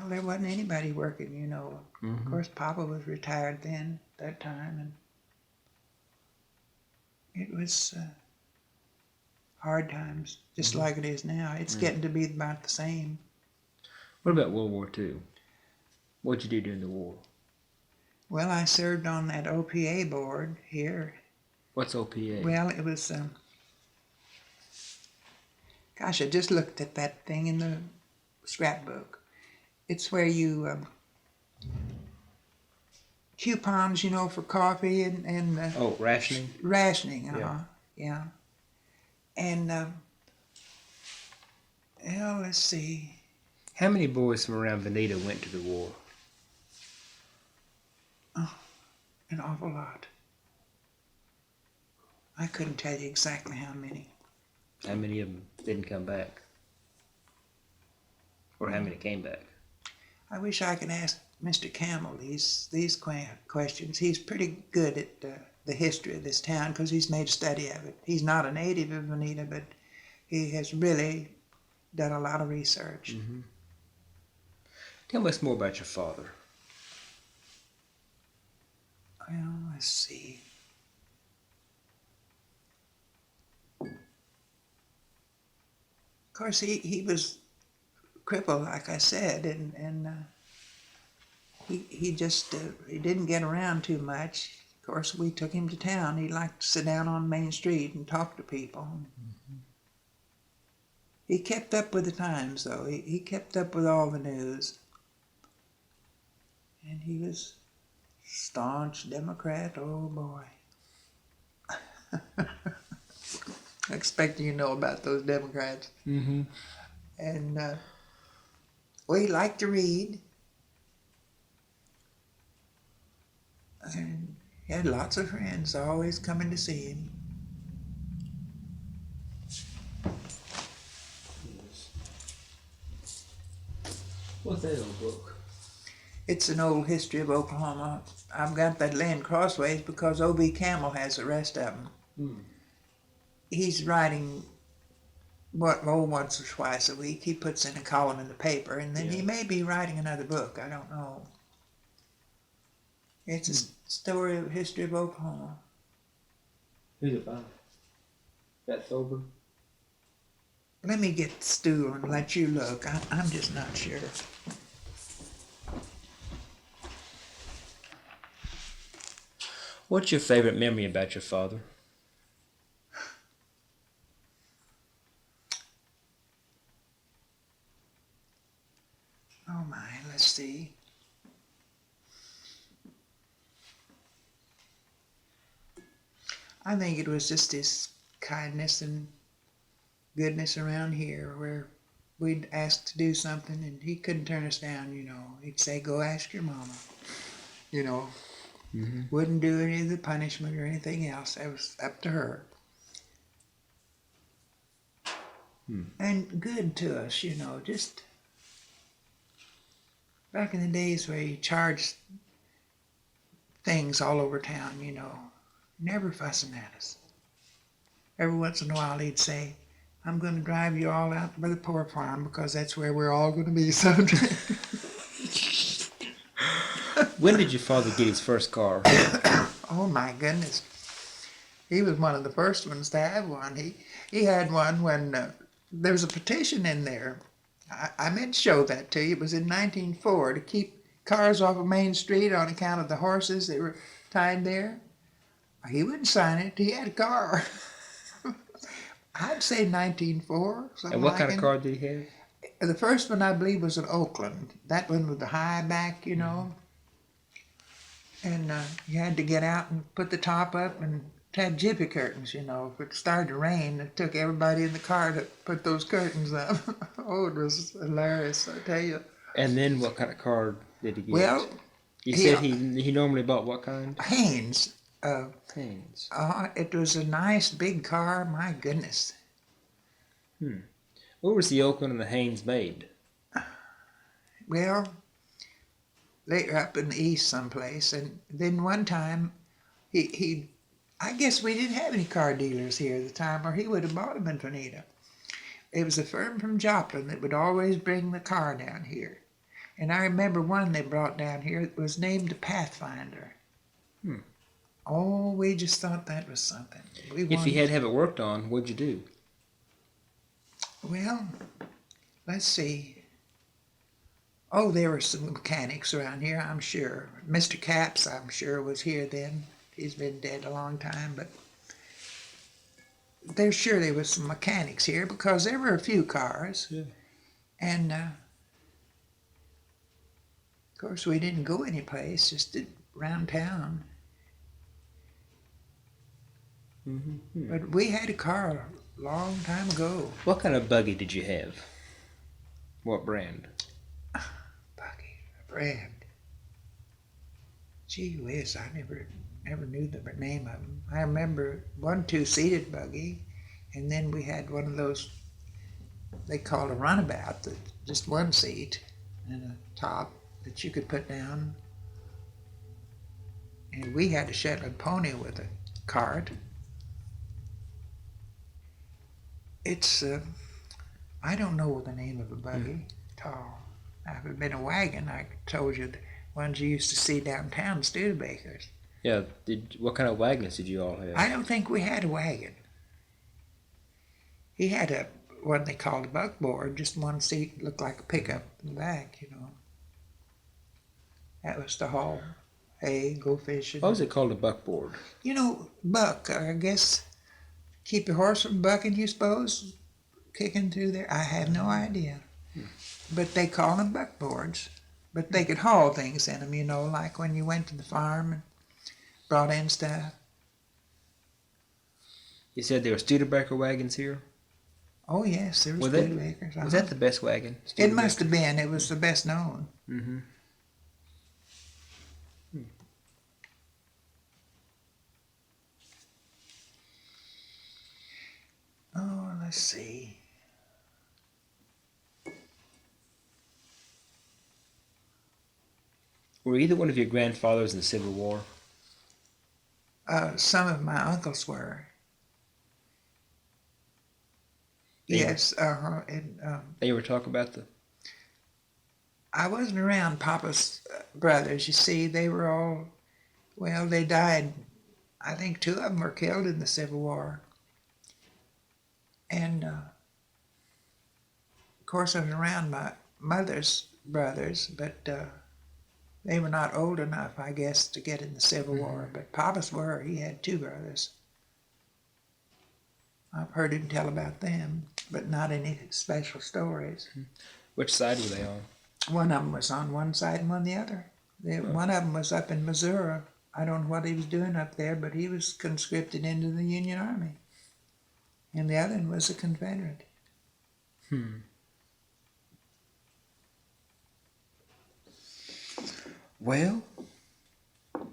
there wasn't anybody working, you know. Of course, Papa was retired then, that time, and it was hard times, just like it is now. It's getting to be about the same. What about World War II? What'd you do during the war? Well, I served on that OPA board here. What's OPA? Well, it was, gosh, I just looked at that thing in the scrapbook. It's where you, coupons, you know, for coffee and Oh, rationing? rationing, Yeah. yeah. And, well, let's see. How many boys from around Vinita went to the war? An awful lot. I couldn't tell you exactly how many. How many of them didn't come back? Or how many came back? I wish I could ask Mr. Campbell these questions. He's pretty good at the history of this town because he's made a study of it. He's not a native of Vinita, but he has really done a lot of research. Tell us more about your father. Well, let's see. Of course, he was crippled, like I said, and he just he didn't get around too much. Of course, we took him to town. He liked to sit down on Main Street and talk to people. He kept up with the times, though. He kept up with all the news. And he was staunch Democrat. Oh, boy. I expect you know about those Democrats. And, well, he liked to read. And he had lots of friends always coming to see him. What's that old book? It's an old history of Oklahoma. I've got that laying crossways because O.B. Campbell has the rest of them. He's writing once or twice a week. He puts in a column in the paper, and then he may be writing another book. I don't know. It's a story of history of Oklahoma. Who's it by? That sober? Let me get the stool and let you look. I'm just not sure. What's your favorite memory about your father? Oh my, let's see. I think it was just his kindness and goodness around here where we'd ask to do something and he couldn't turn us down, you know. He'd say, go ask your mama, you know. Wouldn't do any of the punishment or anything else. That was up to her. And good to us, you know, just back in the days where he charged things all over town, you know, never fussing at us. Every once in a while he'd say, I'm going to drive you all out by the poor farm because that's where we're all going to be someday. When did your father get his first car? Oh my goodness. He was one of the first ones to have one. He had one when there was a petition in there. I meant to show that to you. It was in 1904 to keep cars off of Main Street on account of the horses that were tied there. He wouldn't sign it. He had a car. I'd say 1904, something And what like kind of it. car did he have? The first one, I believe, was an Oakland. That one with the high back, you know. And you had to get out and put the top up, and it had jiffy curtains, you know. If it started to rain, it took everybody in the car to put those curtains up. Oh, it was hilarious, I tell you. And then what kind of car did he get? Well, You said he normally bought what kind? Haynes. Haynes. It was a nice big car. My goodness. Where was the Oakland and the Haynes made? Well, they're up in the east someplace, and then one time, I guess we didn't have any car dealers here at the time, or he would have bought them in Vinita. It was a firm from Joplin that would always bring the car down here. And I remember one they brought down here that was named the Pathfinder. Oh, we just thought that was something. If you had to have it worked on, what'd you do? Well, let's see. Oh, there were some mechanics around here, I'm sure. Mr. Capps, I'm sure, was here then. He's been dead a long time, but they're sure there was some mechanics here because there were a few cars. Yeah. And, of course, we didn't go anyplace, just around town. But we had a car a long time ago. What kind of buggy did you have? What brand? Buggy, a brand. Gee whiz, I never knew the name of them. I remember one two-seated buggy, and then we had one of those they called a runabout, that just one seat and a top that you could put down. And we had a Shetland pony with a cart. It's, I don't know the name of a buggy at all. If it had been a wagon, I told you the ones you used to see downtown, Studebakers. Yeah, what kind of wagons did you all have? I don't think we had a wagon. He had what they called a buckboard, just one seat, looked like a pickup in the back, you know. That was to haul hay, go fishing. Why was it called a buckboard? You know, buck, I guess, keep your horse from bucking, you suppose, kicking through there. I have no idea. But they call them buckboards. But they could haul things in them, you know, like when you went to the farm and brought in stuff. You said there were Studebaker wagons here? Oh, yes, there was Studebakers. Was that the best wagon? It must have been. It was the best known. Mm-hmm. Oh, let's see. Were either one of your grandfathers in the Civil War? Some of my uncles were. Yes. They ever talk about the... I wasn't around Papa's brothers. You see, they were all, well, they died. I think 2 of them were killed in the Civil War. And, of course, I was around my mother's brothers, but they were not old enough, I guess, to get in the Civil War. But Papa's were. He had 2 brothers. I've heard him tell about them, but not any special stories. Which side were they on? One of them was on one side and one the other. One of them was up in Missouri. I don't know what he was doing up there, but he was conscripted into the Union Army. And the other one was a Confederate. Well, what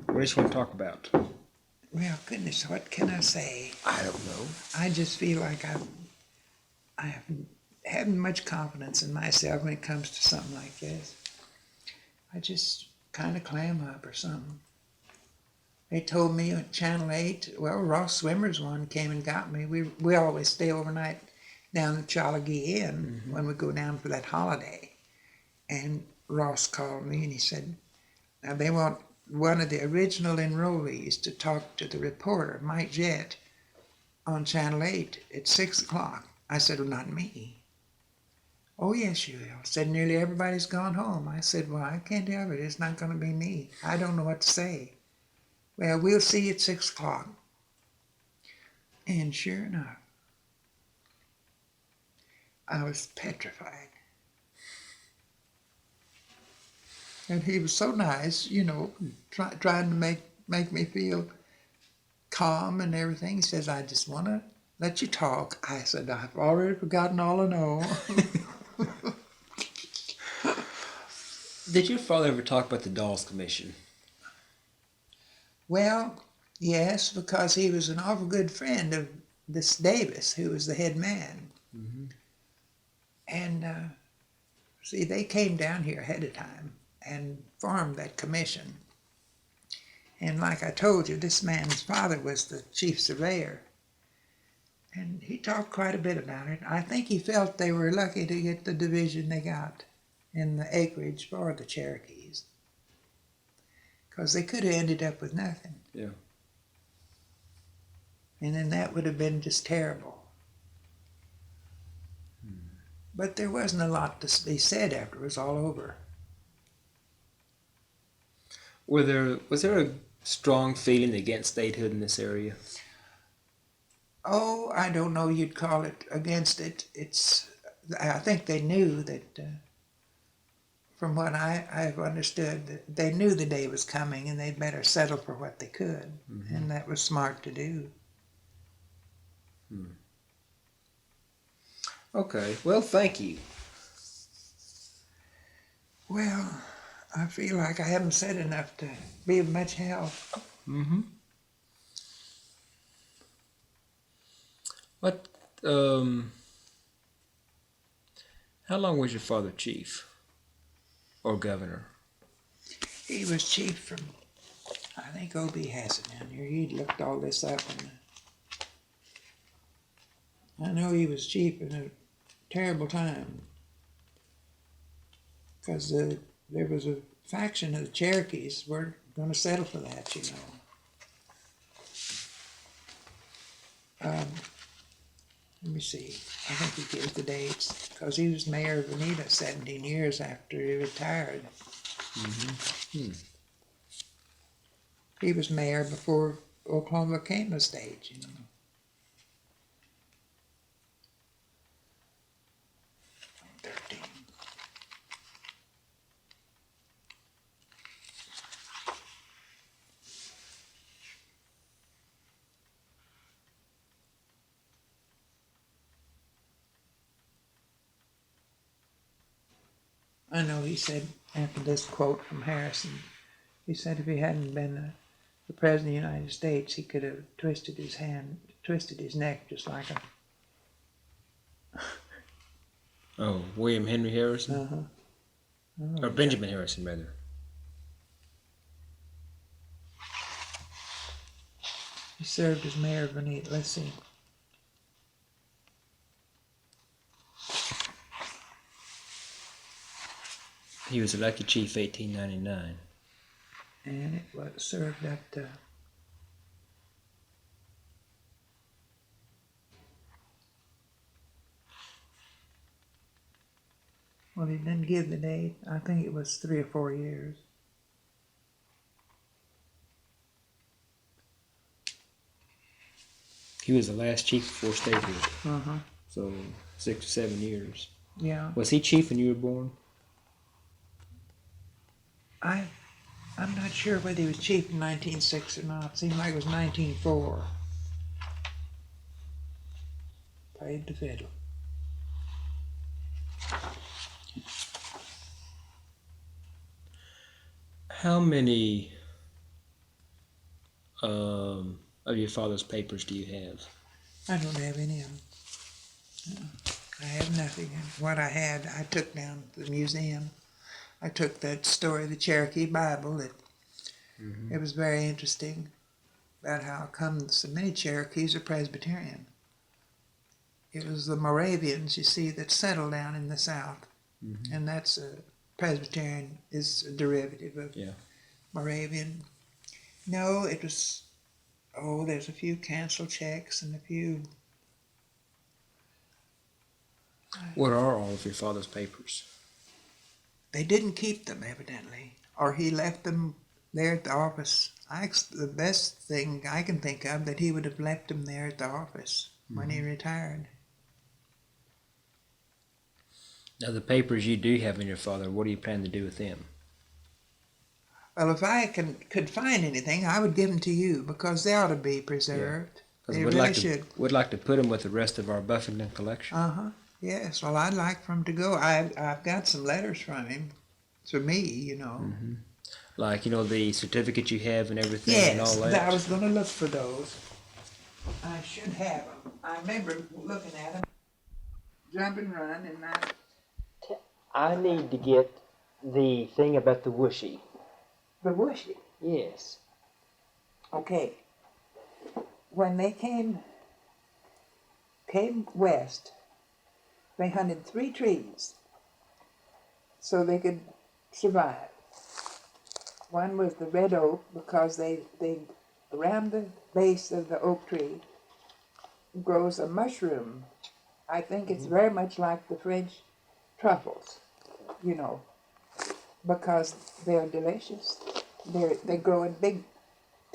do you want to talk about? Well, goodness, what can I say? I don't know. I just feel like I haven't much confidence in myself when it comes to something like this. I just kind of clam up or something. They told me at Channel 8, well, Ross Swimmer's one came and got me. We always stay overnight down at Cherokee Inn when we go down for that holiday. And Ross called me and he said, now they want one of the original enrollees to talk to the reporter, Mike Jett, on Channel 8 at 6 o'clock. I said, well, not me. Oh, yes, you will. Said nearly everybody's gone home. I said, well, I can't help it. It's not going to be me. I don't know what to say. Well, we'll see you at 6 o'clock. And sure enough, I was petrified. And he was so nice, you know, trying to make me feel calm and everything. He says, I just want to let you talk. I said, I've already forgotten all I know. Did your father ever talk about the Dawes Commission? Well, yes, because he was an awful good friend of this Davis, who was the head man. Mm-hmm. And see, they came down here ahead of time and formed that commission. And like I told you, this man's father was the chief surveyor. And he talked quite a bit about it. I think he felt they were lucky to get the division they got in the acreage for the Cherokees, because they could have ended up with nothing. Yeah. And then that would have been just terrible. But there wasn't a lot to be said after it was all over. Was there a strong feeling against statehood in this area? Oh, I don't know you'd call it against it. I think they knew that, from what I've understood, that they knew the day was coming and they'd better settle for what they could. Mm-hmm. And that was smart to do. Okay, well, thank you. Well, I feel like I haven't said enough to be of much help. Mm-hmm. What, how long was your father chief or governor? He was chief from, I think O.B. has it down here. He'd looked all this up, and I know he was chief in a terrible time, because there was a faction of the Cherokees were going to settle for that, you know. Let me see. I think he gives the dates, because he was mayor of Vinita 17 years after he retired. Mm-hmm. He was mayor before Oklahoma became a state, you know. I know he said, after this quote from Harrison, he said if he hadn't been the President of the United States, he could have twisted his neck just like a... Oh, William Henry Harrison? Uh-huh. Or Benjamin Harrison, rather. He served as mayor of Vinita. Let's see. He was elected chief 1899. And it was served up to... Well, he didn't give the date. I think it was 3 or 4 years. He was the last chief before statehood. Uh-huh. So 6 or 7 years. Yeah. Was he chief when you were born? I'm not sure whether he was chief in 1906 or not. It seemed like it was 1904. Played the fiddle. How many of your father's papers do you have? I don't have any of them. No, I have nothing. What I had, I took down to the museum. I took that story of the Cherokee Bible. It was very interesting about how come so many Cherokees are Presbyterian. It was the Moravians, you see, that settled down in the South. Mm-hmm. And that's Presbyterian is a derivative of Moravian. No, it was, there's a few canceled checks and a few What are all of your father's papers? They didn't keep them, evidently, or he left them there at the office. The best thing I can think of that he would have left them there at the office when he retired. Now, the papers you do have in your father, what do you plan to do with them? Well, if I could find anything, I would give them to you because they ought to be preserved. They really should. We'd like to put them with the rest of our Buffington collection. Yes. Well, I'd like for him to go. I've got some letters from him, to me, you know. Mm-hmm. Like, you know, the certificate you have and everything and all Yes, that. I was going to look for those. I should have them. I remember looking at them, jump and run, and I need to get the thing about the whooshy. the whooshy. Yes. Okay. When they came west, they hunted 3 trees so they could survive. One was the red oak because they around the base of the oak tree grows a mushroom. I think it's very much like the French truffles, you know, because they're delicious. They grow in big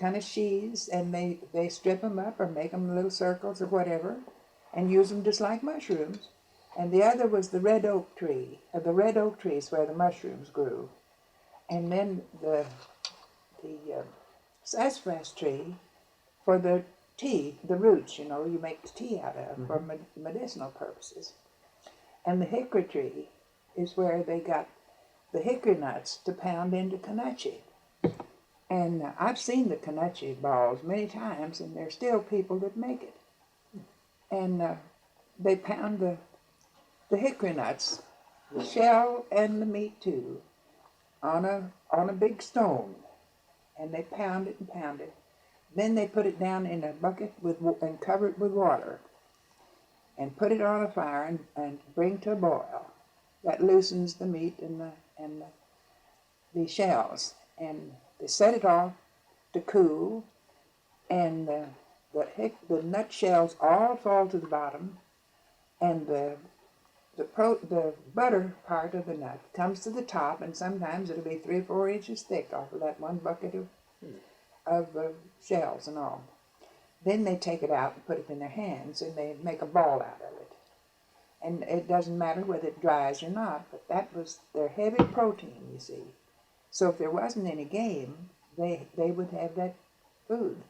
kind of sheaths, and they strip them up or make them little circles or whatever, and use them just like mushrooms. And the other was the red oak tree. The red oak tree is where the mushrooms grew. And then the sassafras tree for the tea, the roots, you know, you make the tea out of for medicinal purposes. And the hickory tree is where they got the hickory nuts to pound into kanache. And I've seen the kanache balls many times, and there's still people that make it. And they pound the hickory nuts, the shell and the meat too, on a big stone, and they pound it and pound it. Then they put it down in a bucket and cover it with water, and put it on a fire and bring to a boil. That loosens the meat and the shells, and they set it off to cool, and the nut shells all fall to the bottom, and the butter part of the nut comes to the top, and sometimes it'll be 3 or 4 inches thick off of that one bucket of shells and all. Then they take it out and put it in their hands, and they make a ball out of it. And it doesn't matter whether it dries or not, but that was their heavy protein, you see. So if there wasn't any game, they would have that food.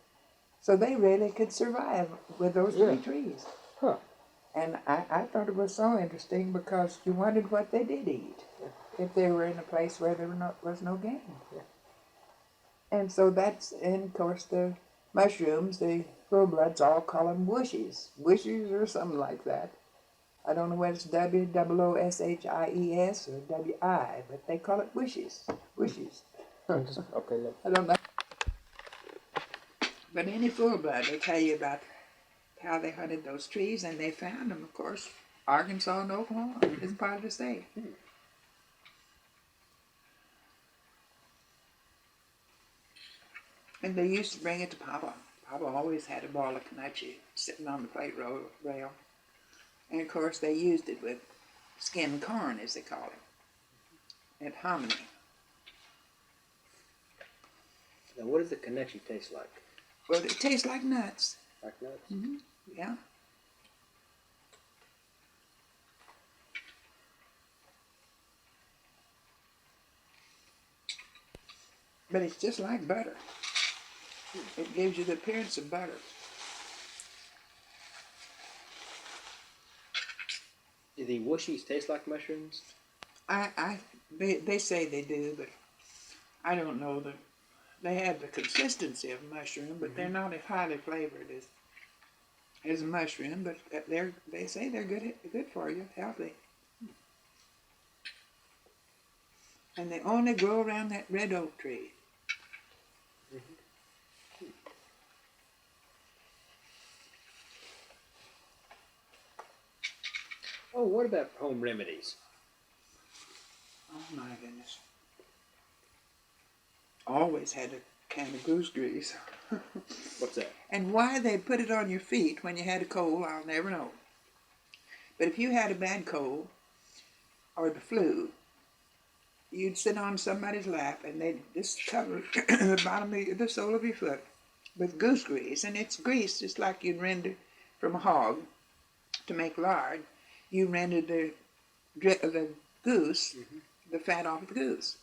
So they really could survive with those 3 trees. Huh. And I thought it was so interesting because you wondered what they did eat if they were in a place where there was no game. And so and of course the mushrooms, the full-bloods all call them whooshies or something like that. I don't know whether it's WOOSHIES or WI, but they call it whooshies. Okay, look. I don't know. But any full-blood, they tell you about how they hunted those trees, and they found them, of course, Arkansas and Oklahoma. It's part of the state. And they used to bring it to Papa. Papa always had a ball of kanache sitting on the plate rail. And of course they used it with skinned corn, as they call it, at hominy. Now, what does the kanache taste like? Well, it tastes like nuts. Like nuts? Mm-hmm. Yeah. But it's just like butter. It gives you the appearance of butter. Do the whooshies taste like mushrooms? They say they do, but I don't know. They have the consistency of mushroom, but they're not as highly flavored as a mushroom. But they say they're good for you, healthy. And they only grow around that red oak tree. Oh, what about home remedies? Oh my goodness. Always had a can of goose grease. What's that? And why they put it on your feet when you had a cold, I'll never know. But if you had a bad cold or the flu, you'd sit on somebody's lap and they'd just cover the bottom of the sole of your foot with goose grease. And it's grease just like you'd render from a hog to make lard. You rendered the goose, the fat off of the goose.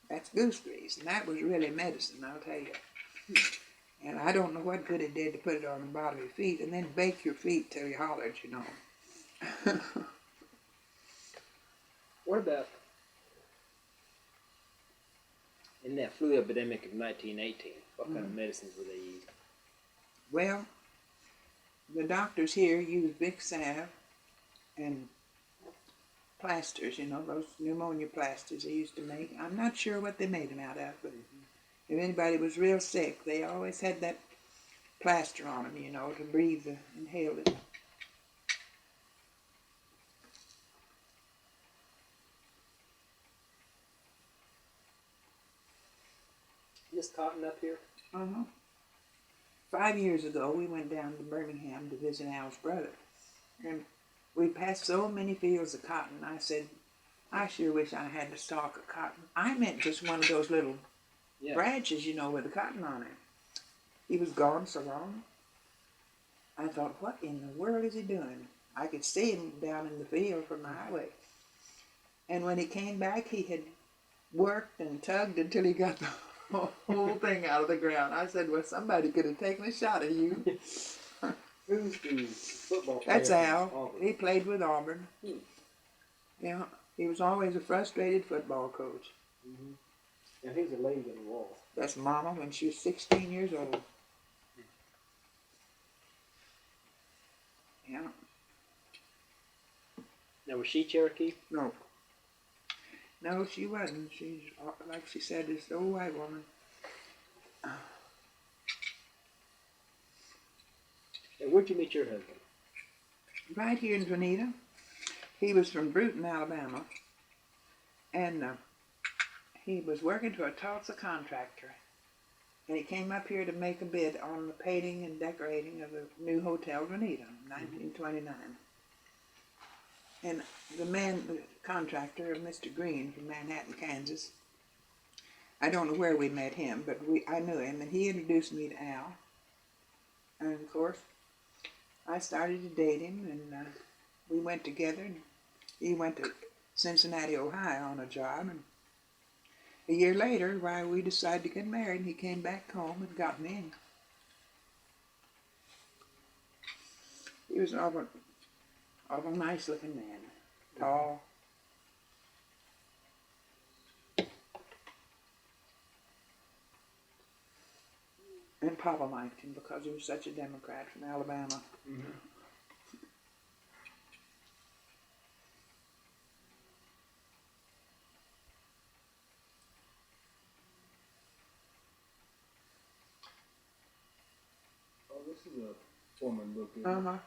That's goose grease. And that was really medicine, I'll tell you. And I don't know what good it did to put it on the bottom of your feet and then bake your feet till you hollered, you know. What about in that flu epidemic of 1918? What kind of medicines were they using? Well, the doctors here used Vicks salve and plasters, you know, those pneumonia plasters they used to make. I'm not sure what they made them out of, but if anybody was real sick, they always had that plaster on them, you know, to breathe, inhale it. This cotton up here? 5 years ago, we went down to Birmingham to visit Al's brother. And we passed so many fields of cotton. I said, I sure wish I had a stalk of cotton. I meant just one of those little branches, you know, with the cotton on it. He was gone so long. I thought, what in the world is he doing? I could see him down in the field from the highway. And when he came back, he had worked and tugged until he got the whole thing out of the ground. I said, well, somebody could have taken a shot at you. Who's the football player? That's Al. He played with Auburn. Yeah, he was always a frustrated football coach. Now here's a lady on the wall. That's Mama when she was 16 years old. Yeah. Now was she Cherokee? No. No, she wasn't. She's, like she said, this old white woman. And where'd you meet your husband? Right here in Vinita. He was from Bruton, Alabama. And he was working for a Tulsa contractor. And he came up here to make a bid on the painting and decorating of the new Hotel Vinita in 1929. And the contractor, Mr. Green from Manhattan, Kansas, I don't know where we met him, but I knew him, and he introduced me to Al. And of course, I started to date him, and we went together. And he went to Cincinnati, Ohio on a job, and a year later, we decided to get married, and he came back home and got me in. He was an awful nice-looking man, tall. And Papa liked him because he was such a Democrat from Alabama. Oh, this is a former book.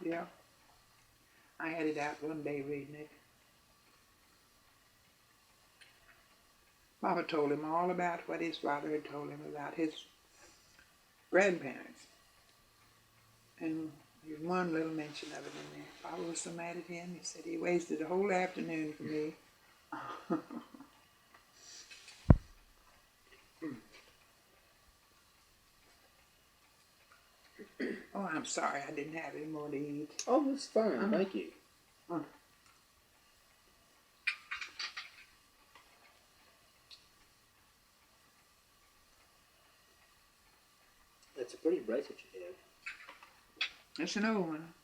Yeah. I had it out one day reading it. Papa told him all about what his father had told him about his grandparents. And there's one little mention of it in there. Papa was so mad at him, he said he wasted a whole afternoon for me. Oh, I'm sorry, I didn't have any more to eat. Oh, that's fine. Thank you. That's a pretty bracelet you have. It's an old one.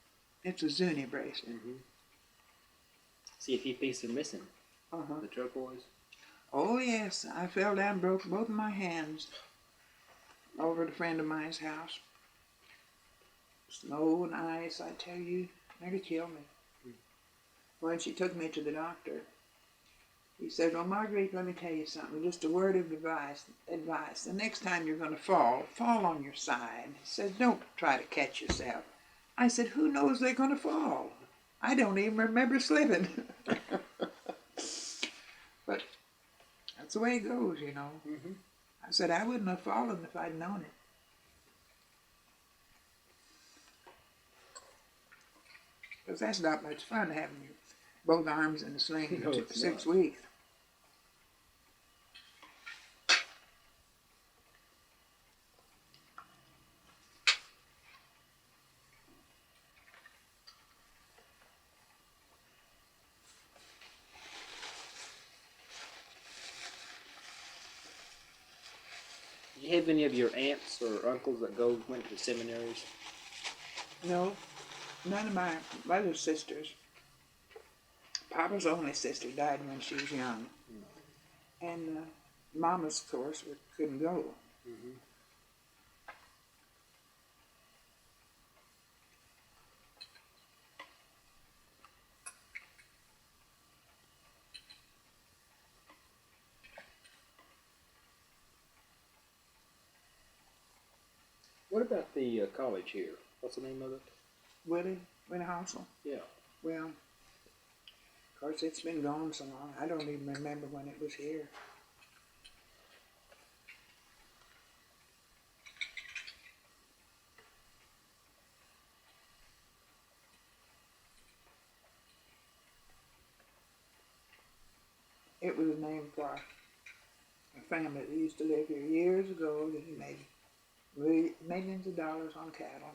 It's a Zuni bracelet. See, a few pieces are missing. The turquoise. Oh, yes. I fell down and broke both of my hands over at a friend of mine's house. Snow and ice, I tell you, nearly killed me. When she took me to the doctor, he said, well, Marguerite, let me tell you something, just a word of advice. The next time you're going to fall on your side. He said, don't try to catch yourself. I said, who knows they're going to fall? I don't even remember slipping. But that's the way it goes, you know. I said, I wouldn't have fallen if I'd known it. Because that's not much fun having your both arms in a sling No, for it's 6 not. weeks. Did you have any of your aunts or uncles that went to seminaries? No, none of my mother's sisters. Papa's only sister died when she was young. And Mama's, of course, couldn't go. Mm-hmm. What about the college here? What's the name of it? Willie Hassel? Yeah. Well, of course, it's been gone so long. I don't even remember when it was here. It was named for a family that used to live here years ago that made millions of dollars on cattle.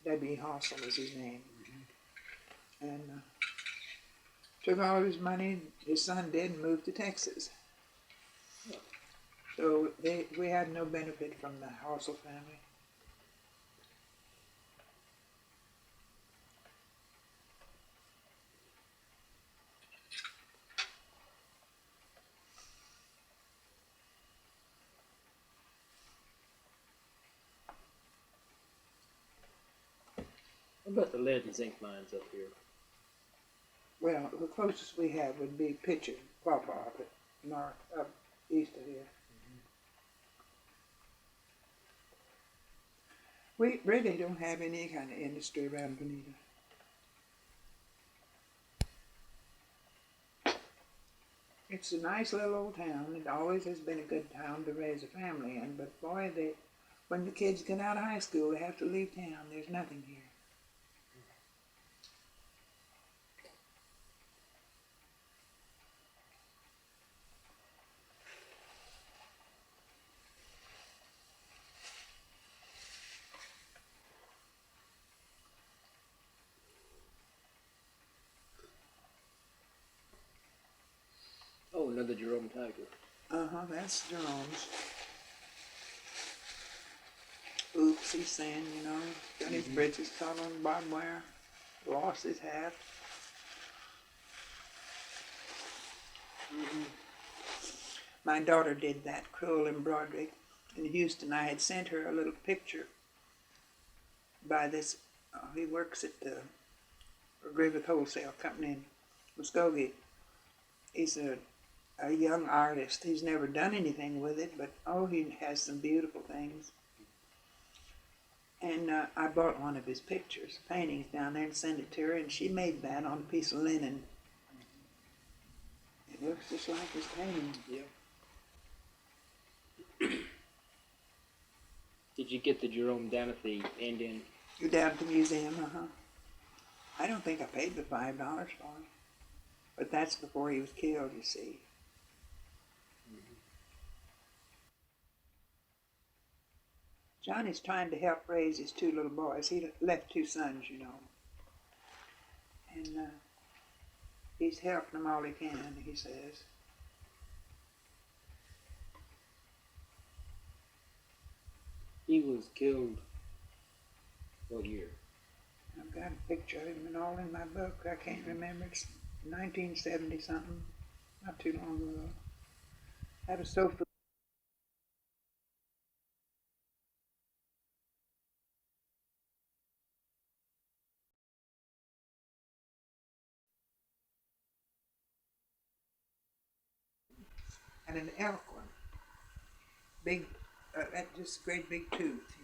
W. Hassel was his name. Mm-hmm. And took all of his money, his son did, and moved to Texas. Yeah. So we had no benefit from the Hassel family. What about the lead and zinc mines up here? Well, the closest we have would be Pitcher, Pawpaw, up north, up east of here. Mm-hmm. We really don't have any kind of industry around Vinita. It's a nice little old town. It always has been a good town to raise a family in, but boy, when the kids get out of high school, they have to leave town. There's nothing here. Oh, another Jerome Tiger. That's Jerome's. Oops, he's saying, got his britches caught on barbed wire, lost his hat. Mm-hmm. My daughter did that crewel embroidery in Houston. I had sent her a little picture by this, he works at the Griffith Wholesale Company in Muskogee. He's a young artist. He's never done anything with it, but he has some beautiful things. And I bought one of his pictures, paintings down there, and sent it to her, and she made that on a piece of linen. It looks just like his painting. Yeah. Did you get the Jerome down at the Indian? You're down at the museum, I don't think I paid the $5 for it. But that's before he was killed, you see. Johnny's trying to help raise his 2 little boys. He left 2 sons, And he's helping them all he can, he says. He was killed what year? I've got a picture of him and all in my book. I can't remember. It's 1970 something, not too long ago. That was so. And an elk one, big, that just great big tooth,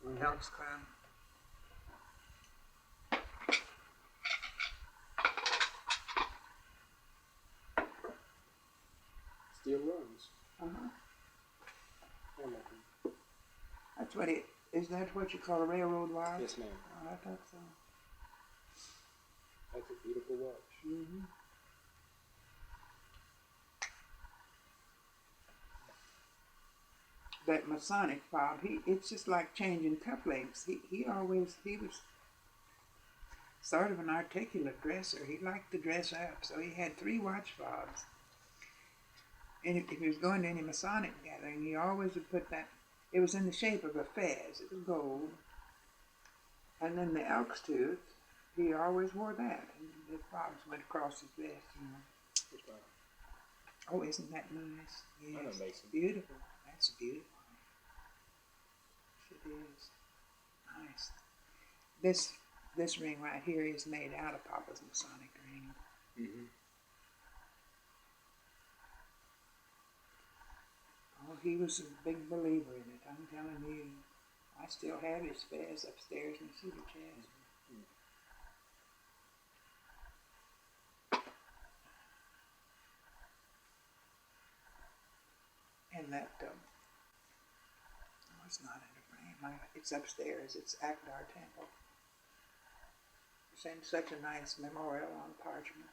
an elk's crown. Still runs. That's what is that what you call a railroad wire? Yes, ma'am. I thought so. That's a beautiful watch. Mm-hmm. That Masonic fob, it's just like changing cufflinks. He was sort of an articulate dresser. He liked to dress up, so he had 3 watch fobs. And if he was going to any Masonic gathering, he always would put that. It was in the shape of a fez. It was gold. And then the elk's tooth, he always wore that. And the fobs went across his vest, you know. Oh, isn't that nice? Yes. Amazing. Beautiful. That's beautiful. It is. Nice. This ring right here is made out of Papa's Masonic ring. Mm-hmm. Oh, he was a big believer in it, I'm telling you. I still have his fez upstairs in the cedar chest. And that, it's not in a frame. It's upstairs. It's Akdar Temple. It's in such a nice memorial on parchment.